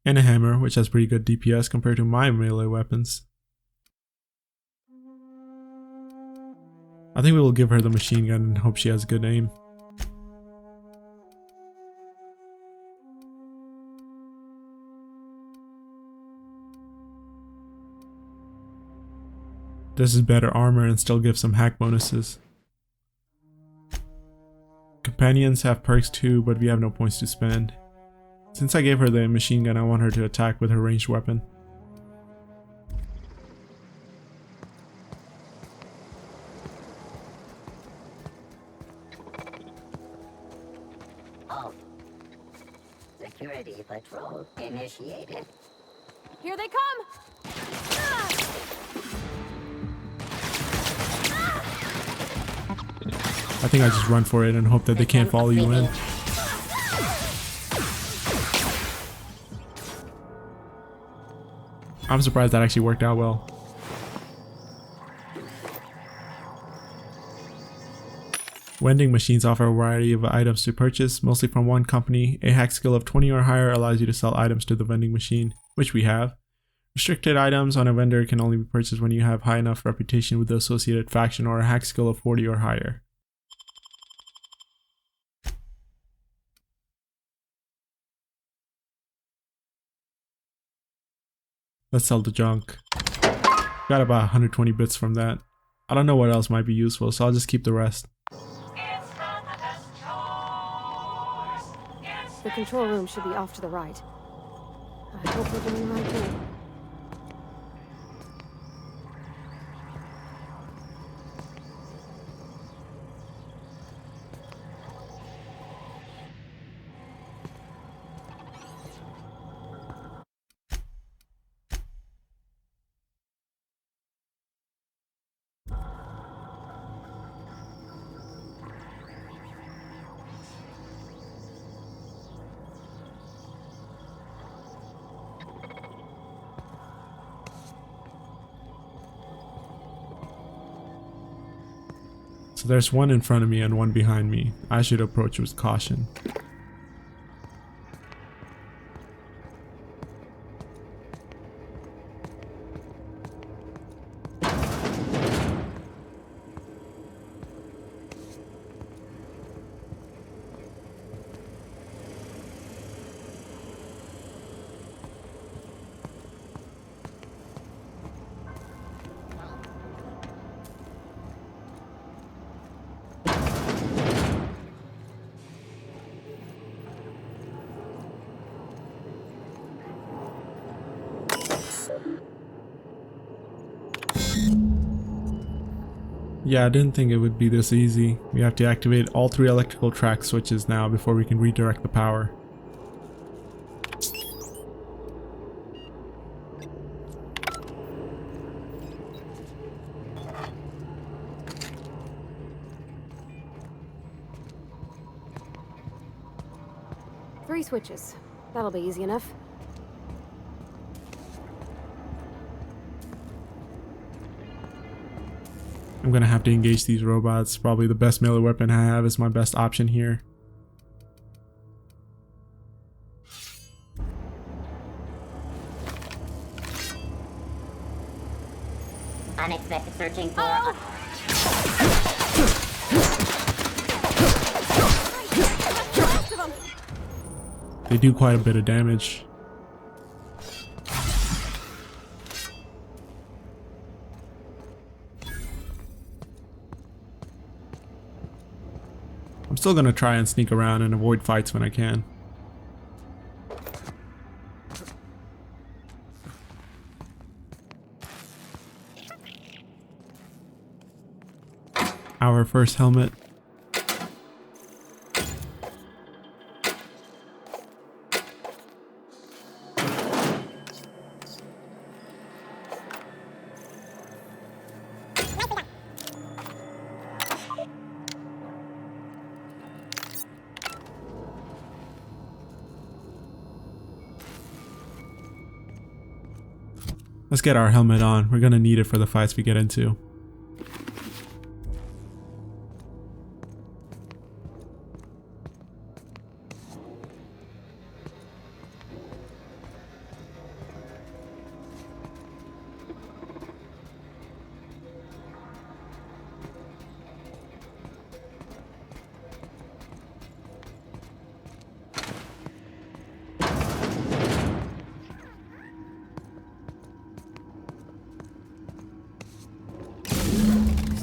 S1: and a hammer, which has pretty good DPS compared to my melee weapons. I think we will give her the machine gun and hope she has good aim. This is better armor and still gives some hack bonuses. Companions have perks too, but we have no points to spend. Since I gave her the machine gun, I want her to attack with her ranged weapon.
S15: Security patrol initiated.
S11: Here they come!
S1: I think I just run for it and hope that they can't follow you in. I'm surprised that actually worked out well. Vending machines offer a variety of items to purchase, mostly from one company. A hack skill of 20 or higher allows you to sell items to the vending machine, which we have. Restricted items on a vendor can only be purchased when you have high enough reputation with the associated faction or a hack skill of 40 or higher. Let's sell the junk. Got about 120 bits from that. I don't know what else might be useful, so I'll just keep the rest.
S11: The control room should be off to the right. I hope we're doing the right thing.
S1: So there's one in front of me and one behind me. I should approach with caution. Yeah, I didn't think it would be this easy. We have to activate all 3 electrical track switches now before we can redirect the power.
S11: Three switches. That'll be easy enough.
S1: I'm gonna have to engage these robots. Probably the best melee weapon I have is my best option here.
S15: Unexpected searching for...
S1: They do quite a bit of damage. still gonna try and sneak around and avoid fights when I can. Our first helmet. Let's get our helmet on. We're gonna need it for the fights we get into.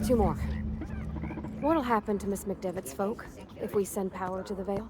S11: Two more. What'll happen to Miss McDevitt's folk if we send power to the Vale?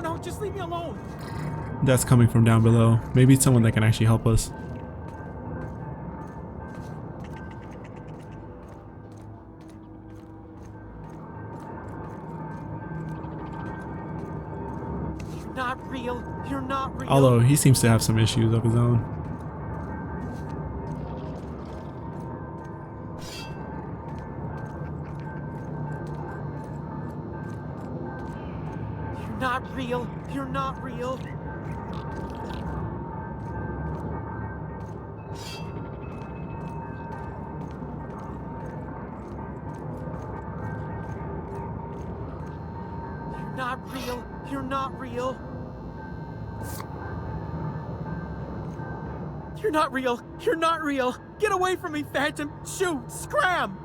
S12: No, just leave me alone.
S1: That's coming from down below. Maybe it's someone that can actually help us.
S12: You're not real. You're not real.
S1: Although he seems to have some issues of his own.
S12: Not real. You're not real. You're not real. You're not real. You're not real. You're not real. Get away from me, Phantom. Shoot. Scram.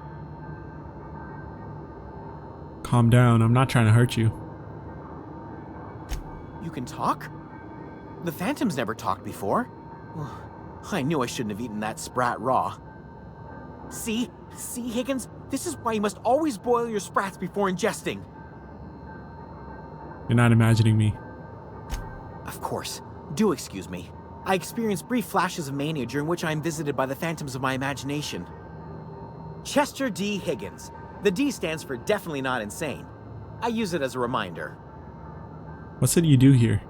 S1: Calm down. I'm not trying to hurt you.
S12: You can talk? The Phantom's never talked before. I knew I shouldn't have eaten that sprat raw. See, Higgins? This is why you must always boil your sprats before ingesting.
S1: You're not imagining me.
S12: Of course. Do excuse me. I experience brief flashes of mania during which I am visited by the phantoms of my imagination. Chester D. Higgins. The D stands for definitely not insane. I use it as a reminder.
S1: What did you do here?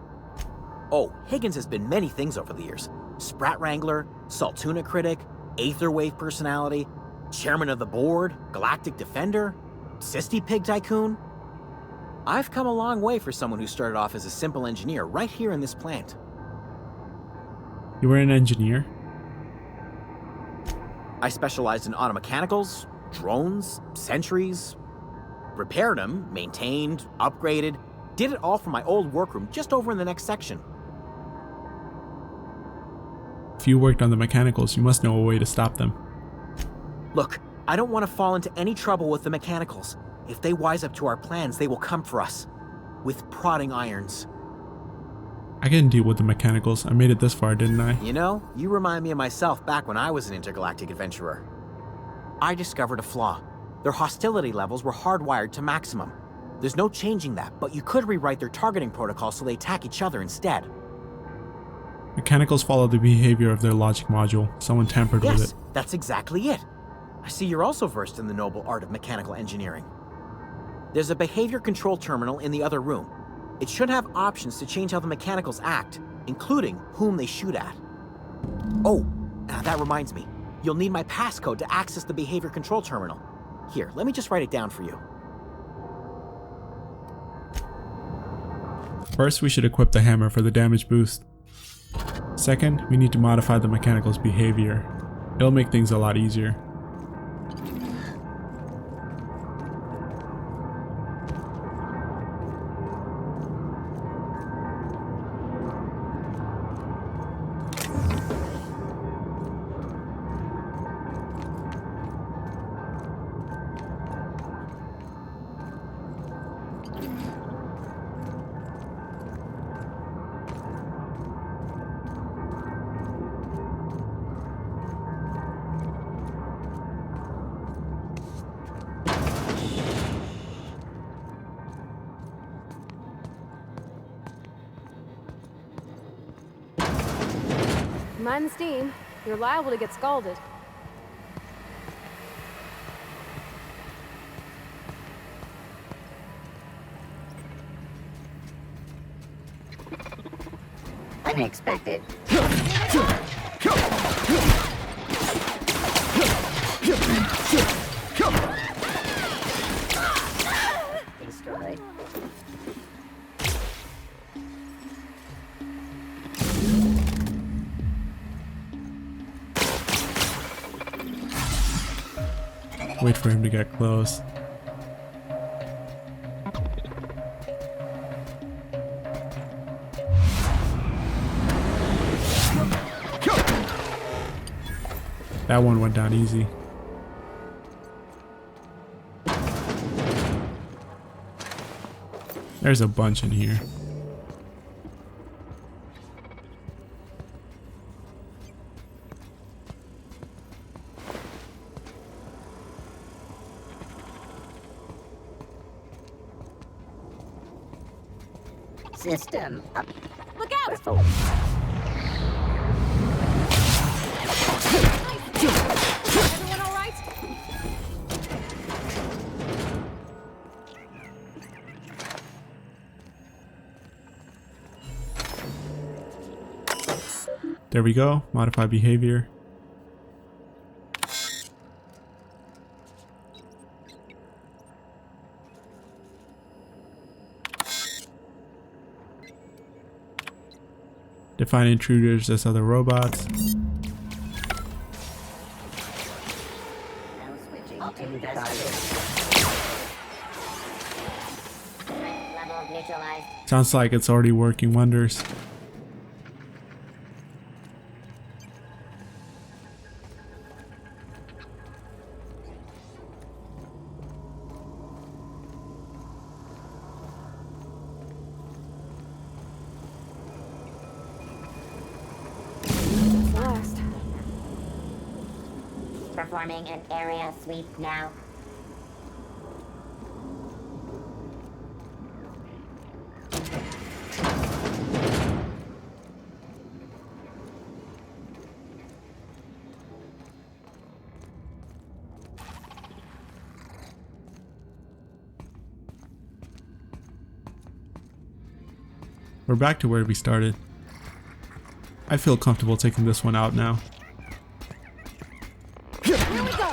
S12: Oh, Higgins has been many things over the years. Sprat Wrangler, Saltuna Critic, Aetherwave Personality, Chairman of the Board, Galactic Defender, Sisty Pig Tycoon. I've come a long way for someone who started off as a simple engineer right here in this plant.
S1: You were an engineer?
S12: I specialized in automechanicals, drones, sentries, repaired them, maintained, upgraded, did it all from my old workroom just over in the next section.
S1: If you worked on the mechanicals, you must know a way to stop them.
S12: Look, I don't want to fall into any trouble with the mechanicals. If they wise up to our plans, they will come for us. With prodding irons.
S1: I can deal with the mechanicals. I made it this far, didn't I?
S12: You know, you remind me of myself back when I was an intergalactic adventurer. I discovered a flaw. Their hostility levels were hardwired to maximum. There's no changing that, but you could rewrite their targeting protocol so they attack each other instead.
S1: Mechanicals follow the behavior of their logic module. Someone tampered with it.
S12: Yes, that's exactly it. I see you're also versed in the noble art of mechanical engineering. There's a behavior control terminal in the other room. It should have options to change how the mechanicals act, including whom they shoot at. Oh, that reminds me. You'll need my passcode to access the behavior control terminal. Here, let me just write it down for you.
S1: First, we should equip the hammer for the damage boost. Second, we need to modify the mechanical's behavior. It'll make things a lot easier.
S11: Mind the steam. You're liable to get scalded.
S15: Unexpected. Destroyed.
S1: Wait for him to get close. That one went down easy. There's a bunch in here.
S15: System up.
S11: Look out! Everyone all right?
S1: There we go. Modify behavior. Define intruders as other robots.
S15: Level neutralized.
S1: Sounds like it's already working wonders.
S11: Last.
S15: Performing an area sweep now.
S1: We're back to where we started. I feel comfortable taking this one out now.
S11: Here we go.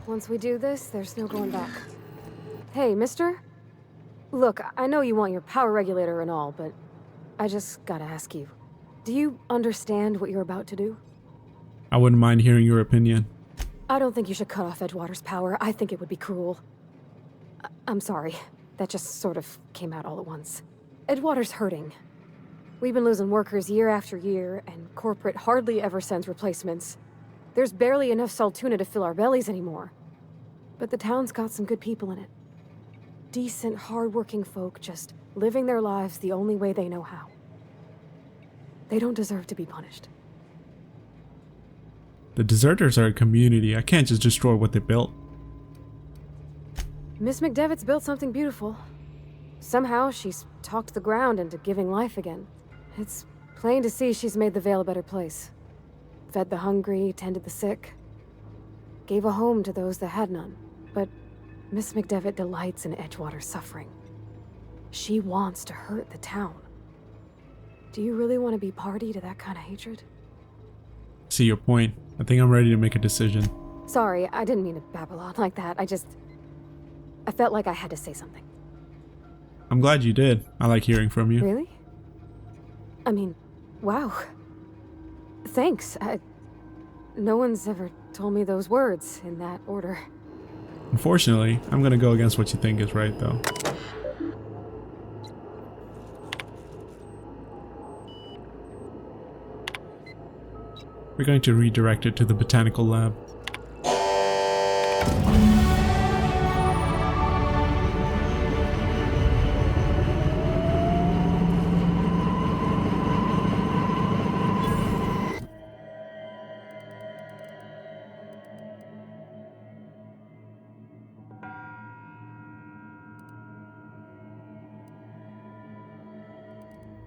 S11: Once we do this, there's no going back. Hey, mister? Look, I know you want your power regulator and all, but I just gotta ask you. Do you understand what you're about to do?
S1: I wouldn't mind hearing your opinion.
S11: I don't think you should cut off Edgewater's power. I think it would be cruel. I'm sorry. That just sort of came out all at once. Edgewater's hurting. We've been losing workers year after year, and corporate hardly ever sends replacements. There's barely enough Saltuna to fill our bellies anymore. But the town's got some good people in it. Decent, hard-working folk just living their lives the only way they know how. They don't deserve to be punished.
S1: The deserters are a community. I can't just destroy what they built.
S11: Miss McDevitt's built something beautiful. Somehow she's talked the ground into giving life again. It's plain to see she's made the Vale a better place. Fed the hungry, tended the sick. Gave a home to those that had none. But Miss McDevitt delights in Edgewater's suffering. She wants to hurt the town. Do you really want to be party to that kind of hatred?
S1: See your point. I think I'm ready to make a decision.
S11: Sorry, I didn't mean to babble on like that. I felt like I had to say something.
S1: I'm glad you did. I like hearing from you.
S11: Really? I mean, wow. Thanks. No one's ever told me those words in that order.
S1: Unfortunately, I'm gonna go against what you think is right, though. We're going to redirect it to the Botanical Lab.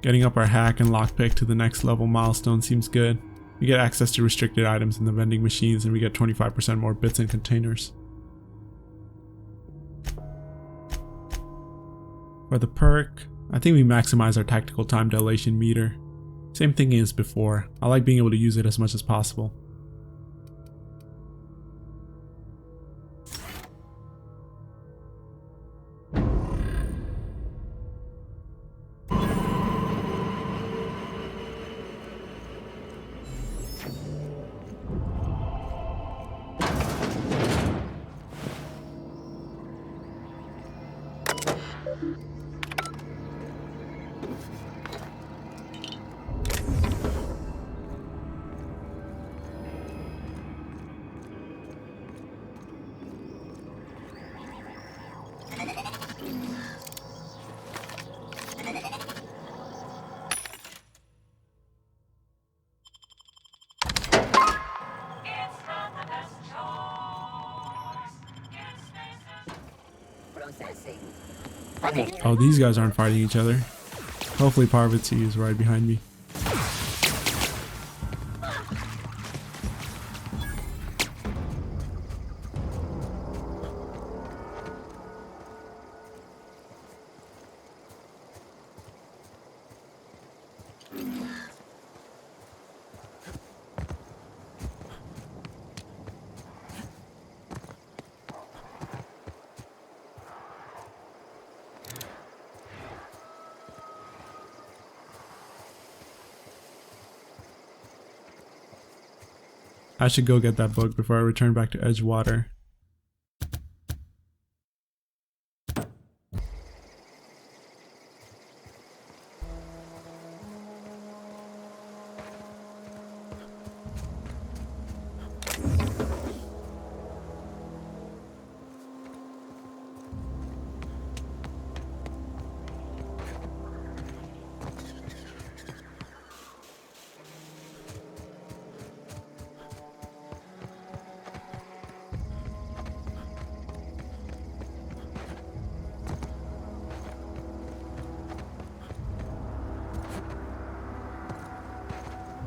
S1: Getting up our hack and lockpick to the next level milestone seems good. We get access to restricted items in the vending machines and we get 25% more bits and containers. For the perk, I think we maximize our tactical time dilation meter. Same thing as before. I like being able to use it as much as possible. Oh, these guys aren't fighting each other. Hopefully Parvati is right behind me. I should go get that book before I return back to Edgewater.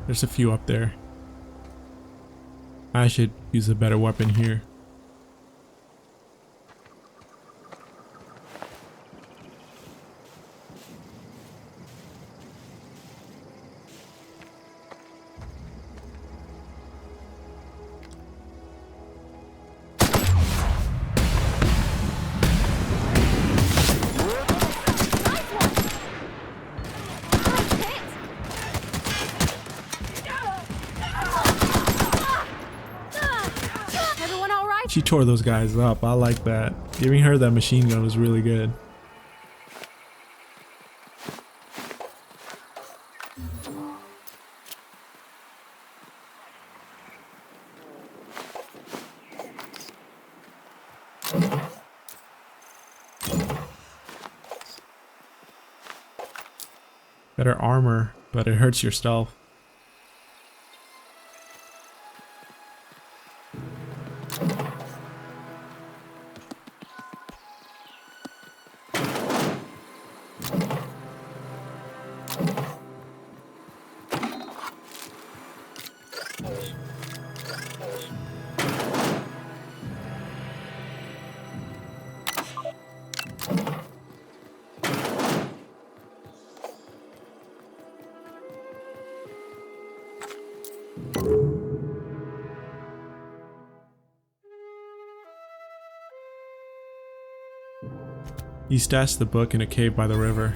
S1: There's a few up there. I should use a better weapon here. She tore those guys up. I like that. Giving her that machine gun was really good. Better armor, but it hurts your stealth. He stashed the book in a cave by the river.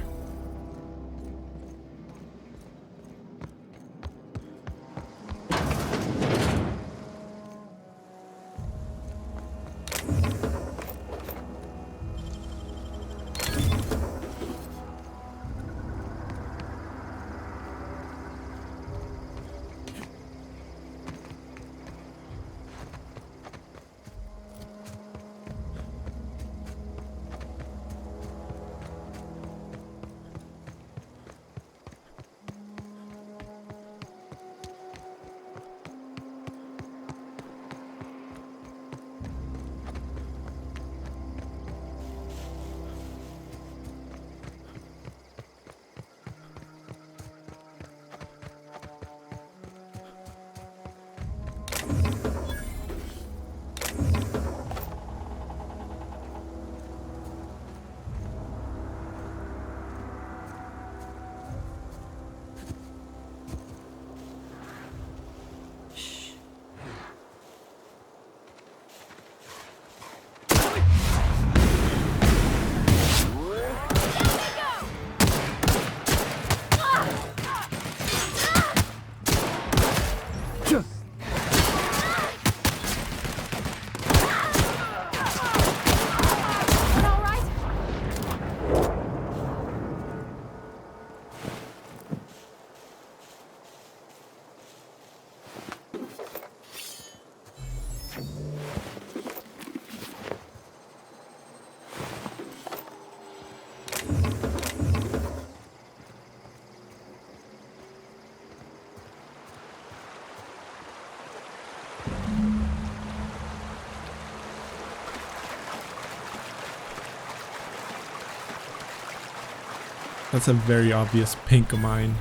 S1: That's a very obvious pink of mine.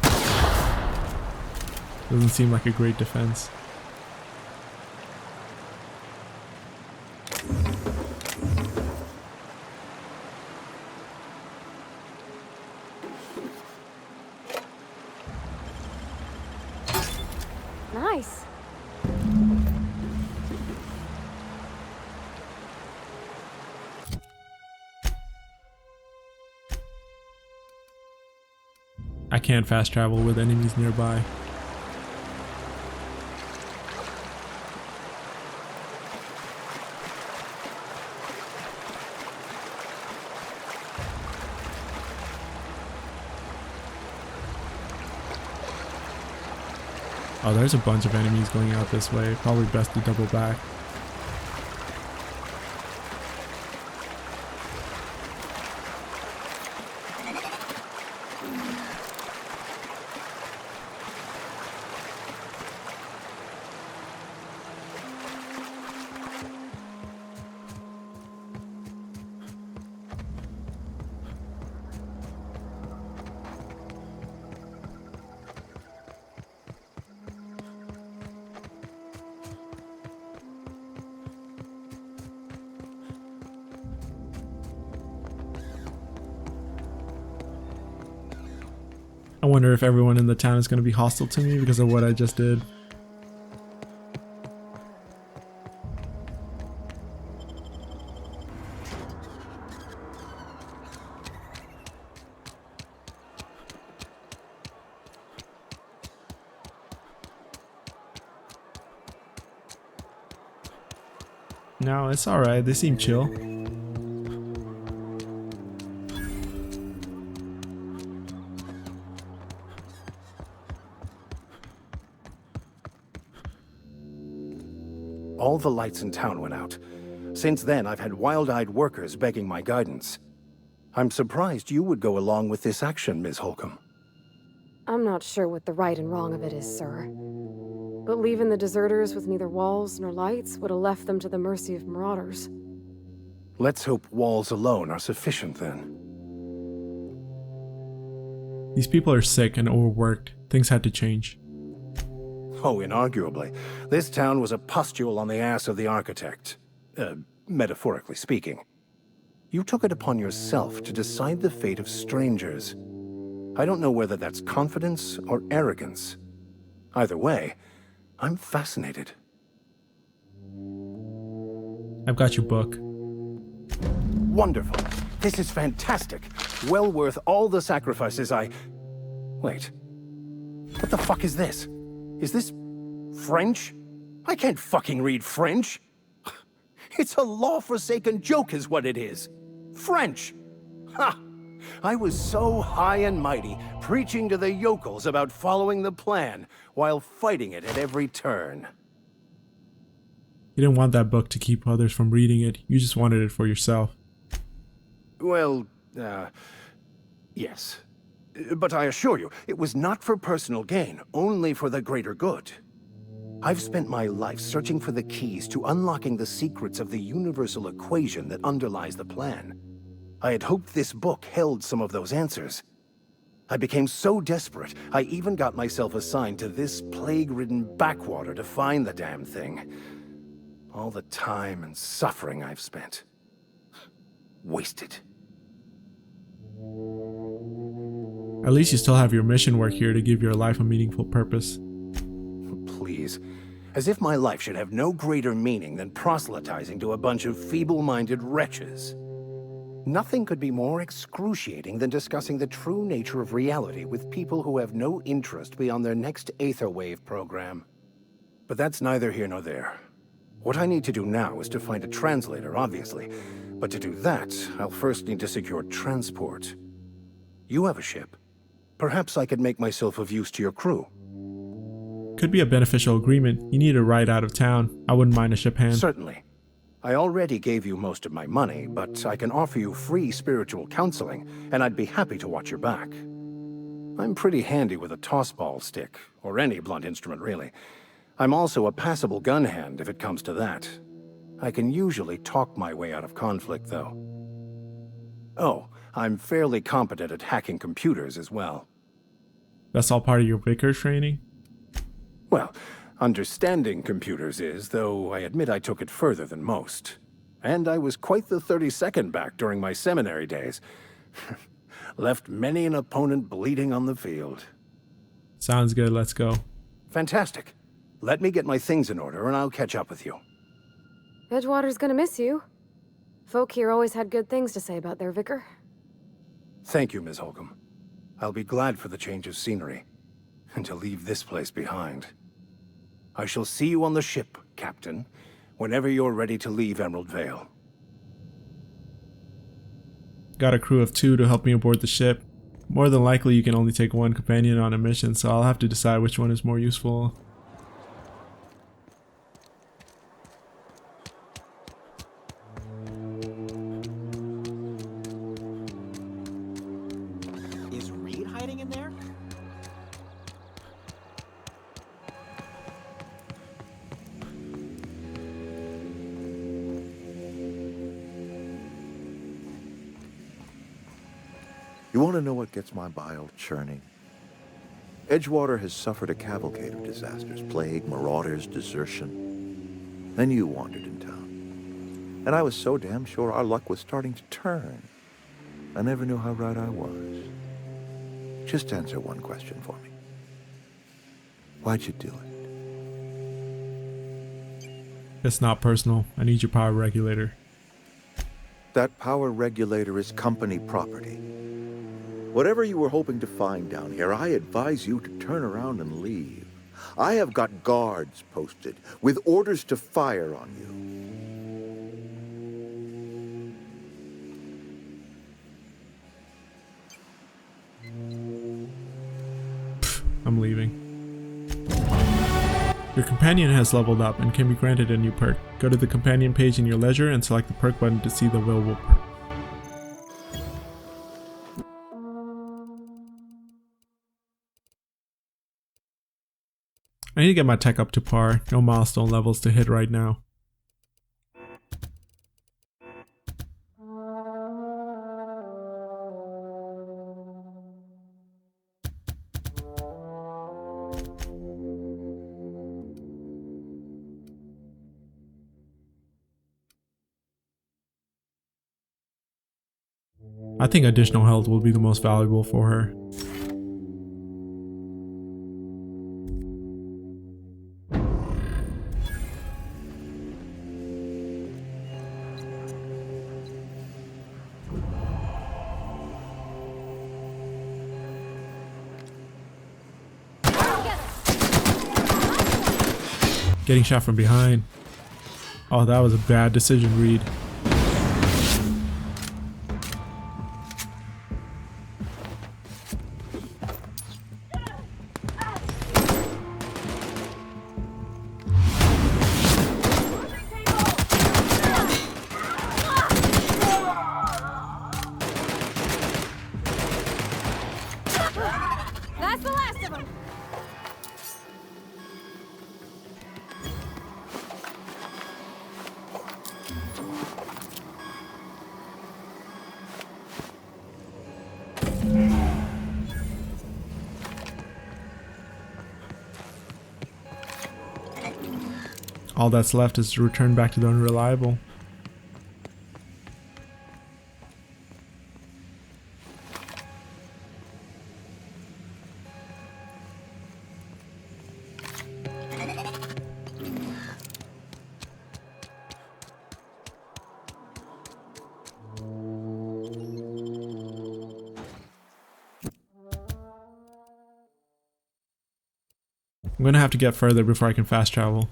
S1: Doesn't seem like a great defense.
S11: Nice.
S1: I can't fast travel with enemies nearby. Oh, there's a bunch of enemies going out this way. Probably best to double back. I wonder if everyone in the town is going to be hostile to me because of what I just did. No, it's alright. They seem chill.
S13: All the lights in town went out. Since then, I've had wild-eyed workers begging my guidance. I'm surprised you would go along with this action, Ms. Holcomb.
S11: I'm not sure what the right and wrong of it is, sir. But leaving the deserters with neither walls nor lights would have left them to the mercy of marauders.
S13: Let's hope walls alone are sufficient then.
S1: These people are sick and overworked. Things had to change.
S13: Oh, inarguably. This town was a pustule on the ass of the architect. Metaphorically speaking. You took it upon yourself to decide the fate of strangers. I don't know whether that's confidence or arrogance. Either way, I'm fascinated.
S1: I've got your book.
S13: Wonderful. This is fantastic. Well worth all the sacrifices I... Wait. What the fuck is this? Is this French? I can't fucking read French. It's a law-forsaken joke is what it is. French. Ha! I was so high and mighty, preaching to the yokels about following the plan, while fighting it at every turn.
S1: You didn't want that book to keep others from reading it. You just wanted it for yourself.
S13: Well, yes. But I assure you, it was not for personal gain, only for the greater good. I've spent my life searching for the keys to unlocking the secrets of the universal equation that underlies the plan. I had hoped this book held some of those answers. I became so desperate, I even got myself assigned to this plague-ridden backwater to find the damn thing. All the time and suffering I've spent. Wasted.
S1: At least you still have your mission work here to give your life a meaningful purpose.
S13: Please. As if my life should have no greater meaning than proselytizing to a bunch of feeble-minded wretches. Nothing could be more excruciating than discussing the true nature of reality with people who have no interest beyond their next Aetherwave program. But that's neither here nor there. What I need to do now is to find a translator, obviously. But to do that, I'll first need to secure transport. You have a ship. Perhaps I could make myself of use to your crew.
S1: Could be a beneficial agreement. You need a ride out of town. I wouldn't mind a ship hand.
S13: Certainly. I already gave you most of my money, but I can offer you free spiritual counseling, and I'd be happy to watch your back. I'm pretty handy with a tossball stick, or any blunt instrument really. I'm also a passable gun hand if it comes to that. I can usually talk my way out of conflict, though. Oh, I'm fairly competent at hacking computers as well.
S1: That's all part of your Vicar training?
S13: Well, understanding computers is, though I admit I took it further than most. And I was quite the 32nd back during my seminary days. Left many an opponent bleeding on the field.
S1: Sounds good, let's go.
S13: Fantastic. Let me get my things in order and I'll catch up with you.
S11: Edgewater's gonna miss you. Folk here always had good things to say about their vicar.
S13: Thank you, Ms. Holcomb. I'll be glad for the change of scenery. And to leave this place behind. I shall see you on the ship, Captain, whenever you're ready to leave Emerald Vale.
S1: Got a crew of 2 to help me aboard the ship. More than likely you can only take 1 companion on a mission, so I'll have to decide which one is more useful.
S12: Is Reed hiding in there?
S10: You want to know what gets my bile churning? Edgewater has suffered a cavalcade of disasters, plague, marauders, desertion. Then you wandered in town. And I was so damn sure our luck was starting to turn. I never knew how right I was. Just answer one question for me. Why'd you do it?
S1: It's not personal. I need your power regulator.
S10: That power regulator is company property. Whatever you were hoping to find down here, I advise you to turn around and leave. I have got guards posted with orders to fire on you.
S1: I'm leaving. Your companion has leveled up and can be granted a new perk. Go to the companion page in your leisure and select the perk button to see the available perk. I need to get my tech up to par. No milestone levels to hit right now. I think additional health will be the most valuable for her. Getting shot from behind. Oh, that was a bad decision, Reed.
S11: That's the last of them.
S1: All that's left is to return back to the Unreliable. I'm gonna have to get further before I can fast travel.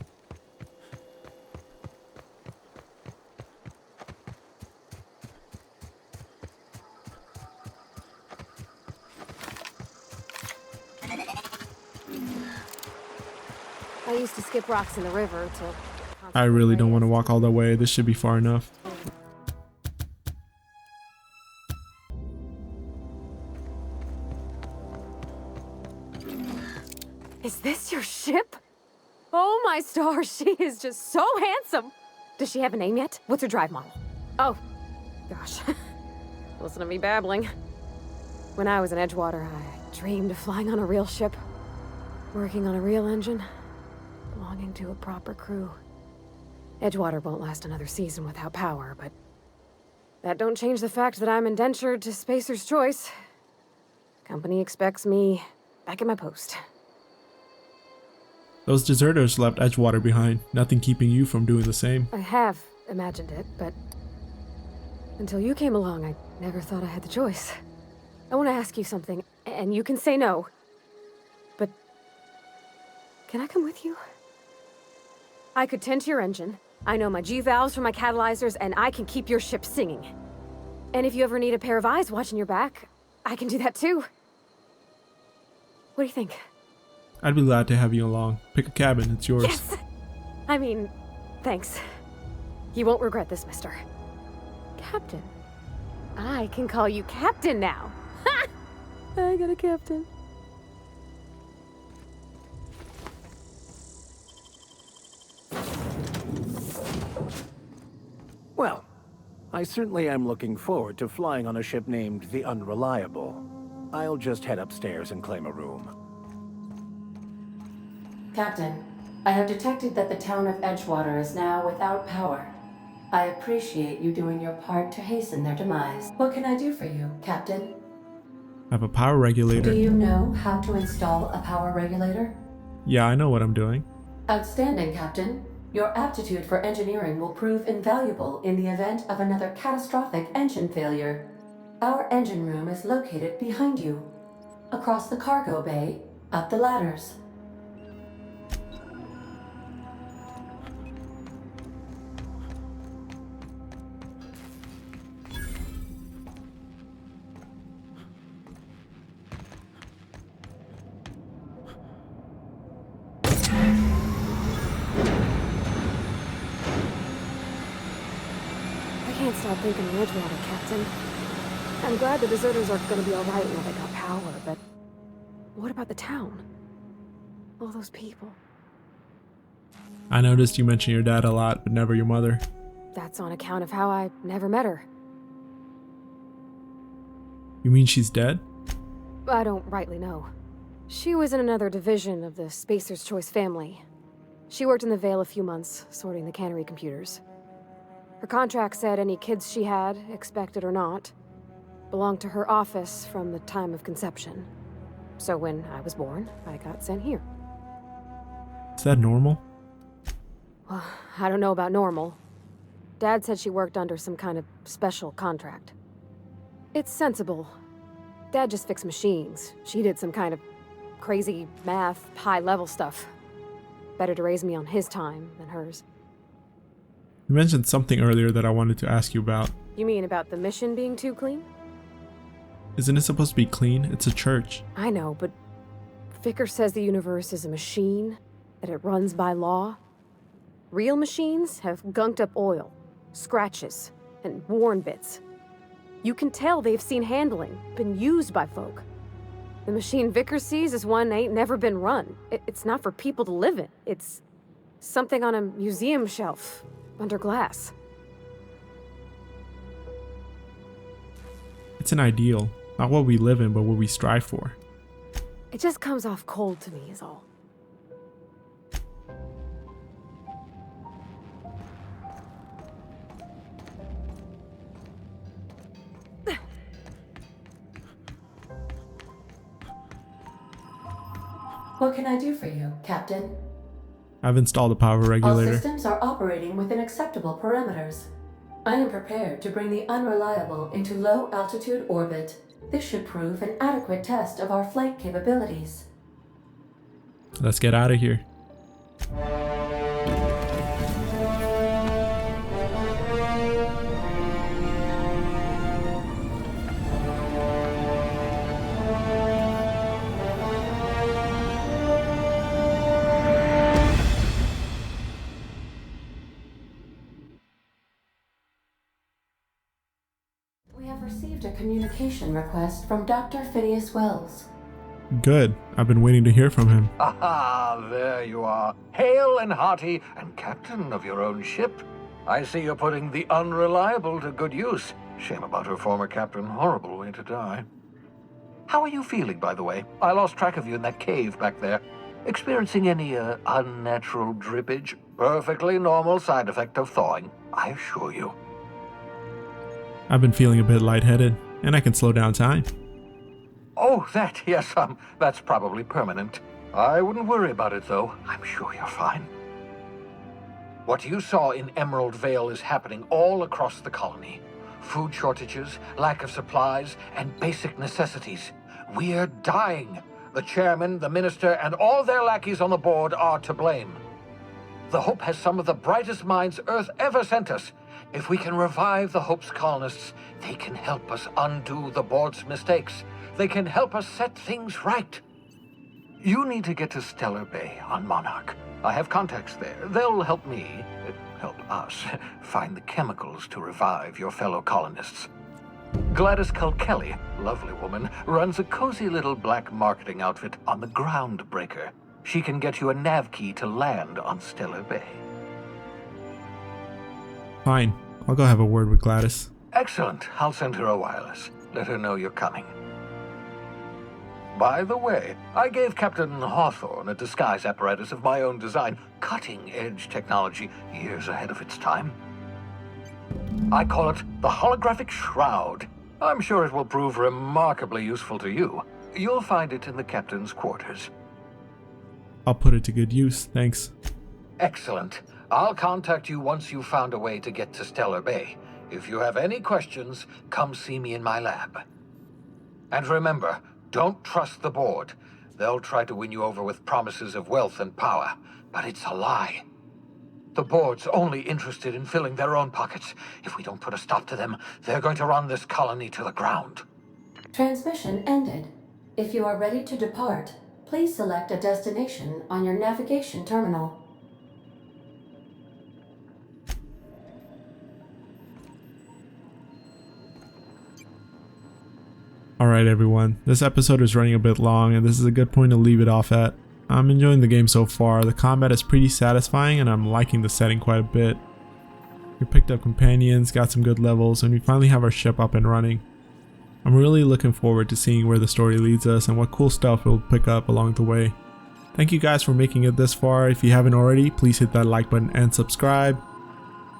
S11: I used to skip rocks in the river to...
S1: I really don't want to walk all the way. This should be far enough.
S11: Is this your ship? Oh my stars, she is just so handsome. Does she have a name yet? What's her drive model? Oh, gosh. Listen to me babbling. When I was in Edgewater, I dreamed of flying on a real ship, working on a real engine, belonging to a proper crew. Edgewater won't last another season without power, but that don't change the fact that I'm indentured to Spacer's Choice. Company expects me back at my post.
S1: Those deserters left Edgewater behind, nothing keeping you from doing the same.
S11: I have imagined it, but until you came along, I never thought I had the choice. I want to ask you something, and you can say no, but can I come with you? I could tend to your engine. I know my G-valves from my catalyzers, and I can keep your ship singing. And if you ever need a pair of eyes watching your back, I can do that too. What do you think?
S1: I'd be glad to have you along. Pick a cabin, it's yours.
S11: Yes! I mean, thanks. You won't regret this, mister. Captain. I can call you Captain now. Ha! I got a captain.
S13: Well, I certainly am looking forward to flying on a ship named the Unreliable. I'll just head upstairs and claim a room.
S8: Captain, I have detected that the town of Edgewater is now without power. I appreciate you doing your part to hasten their demise. What can I do for you, Captain?
S1: I have a power regulator.
S8: Do you know how to install a power regulator?
S1: Yeah, I know what I'm doing.
S8: Outstanding, Captain. Your aptitude for engineering will prove invaluable in the event of another catastrophic engine failure. Our engine room is located behind you. Across the cargo bay, up the ladders.
S11: I can't stop thinking of Edgewater, Captain. I'm glad the deserters are gonna be alright now they got power, but what about the town? All those people.
S1: I noticed you mention your dad a lot, but never your mother.
S11: That's on account of how I never met her.
S1: You mean she's dead?
S11: I don't rightly know. She was in another division of the Spacer's Choice family. She worked in the Vale a few months, sorting the cannery computers. Her contract said any kids she had, expected or not, belonged to her office from the time of conception. So when I was born, I got sent here.
S1: Is that normal?
S11: Well, I don't know about normal. Dad said she worked under some kind of special contract. It's sensible. Dad just fixed machines. She did some kind of crazy math, high-level stuff. Better to raise me on his time than hers.
S1: You mentioned something earlier that I wanted to ask you about.
S11: You mean about the mission being too clean?
S1: Isn't it supposed to be clean? It's a church.
S11: I know, but Vicar says the universe is a machine, that it runs by law. Real machines have gunked up oil, scratches, and worn bits. You can tell they've seen handling, been used by folk. The machine Vicar sees is one ain't never been run. It's not for people to live in. It's something on a museum shelf, under glass.
S1: It's an ideal. Not what we live in, but what we strive for.
S11: It just comes off cold to me, is all.
S8: What can I do for you, Captain?
S1: I've installed a power
S8: All
S1: regulator.
S8: systems are operating within acceptable parameters. I am prepared to bring the Unreliable into low-altitude orbit. This should prove an adequate test of our flight capabilities.
S1: Let's get out of here.
S8: We have received a communication request from Dr. Phineas Wells.
S1: Good. I've been waiting to hear from him.
S3: Aha, there you are. Hale and hearty, and captain of your own ship. I see you're putting the Unreliable to good use. Shame about her former captain. Horrible way to die. How are you feeling, by the way? I lost track of you in that cave back there. Experiencing any, unnatural drippage? Perfectly normal side effect of thawing, I assure you.
S1: I've been feeling a bit lightheaded, and I can slow down time.
S3: Oh, that, yes, that's probably permanent. I wouldn't worry about it, though. I'm sure you're fine. What you saw in Emerald Vale is happening all across the colony. Food shortages, lack of supplies, and basic necessities. We're dying. The chairman, the minister, and all their lackeys on the board are to blame. The Hope has some of the brightest minds Earth ever sent us. If we can revive the Hope's colonists, they can help us undo the board's mistakes. They can help us set things right. You need to get to Stellar Bay on Monarch. I have contacts there. They'll help me, help us, find the chemicals to revive your fellow colonists. Gladys Culkelly, lovely woman, runs a cozy little black marketing outfit on the Groundbreaker. She can get you a nav key to land on Stellar Bay.
S1: Fine. I'll go have a word with Gladys.
S3: Excellent. I'll send her a wireless. Let her know you're coming. By the way, I gave Captain Hawthorne a disguise apparatus of my own design, cutting-edge technology, years ahead of its time. I call it the Holographic Shroud. I'm sure it will prove remarkably useful to you. You'll find it in the captain's quarters.
S1: I'll put it to good use, thanks.
S3: Excellent. I'll contact you once you've found a way to get to Stellar Bay. If you have any questions, come see me in my lab. And remember, don't trust the board. They'll try to win you over with promises of wealth and power, but it's a lie. The board's only interested in filling their own pockets. If we don't put a stop to them, they're going to run this colony to the ground.
S8: Transmission ended. If you are ready to depart, please select a destination on your navigation terminal.
S1: Alright everyone, this episode is running a bit long and this is a good point to leave it off at. I'm enjoying the game so far. The combat is pretty satisfying and I'm liking the setting quite a bit. We picked up companions, got some good levels, and we finally have our ship up and running. I'm really looking forward to seeing where the story leads us and what cool stuff we'll pick up along the way. Thank you guys for making it this far. If you haven't already, please hit that like button and subscribe.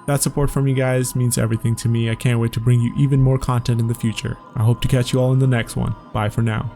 S1: That support from you guys means everything to me. I can't wait to bring you even more content in the future. I hope to catch you all in the next one. Bye for now.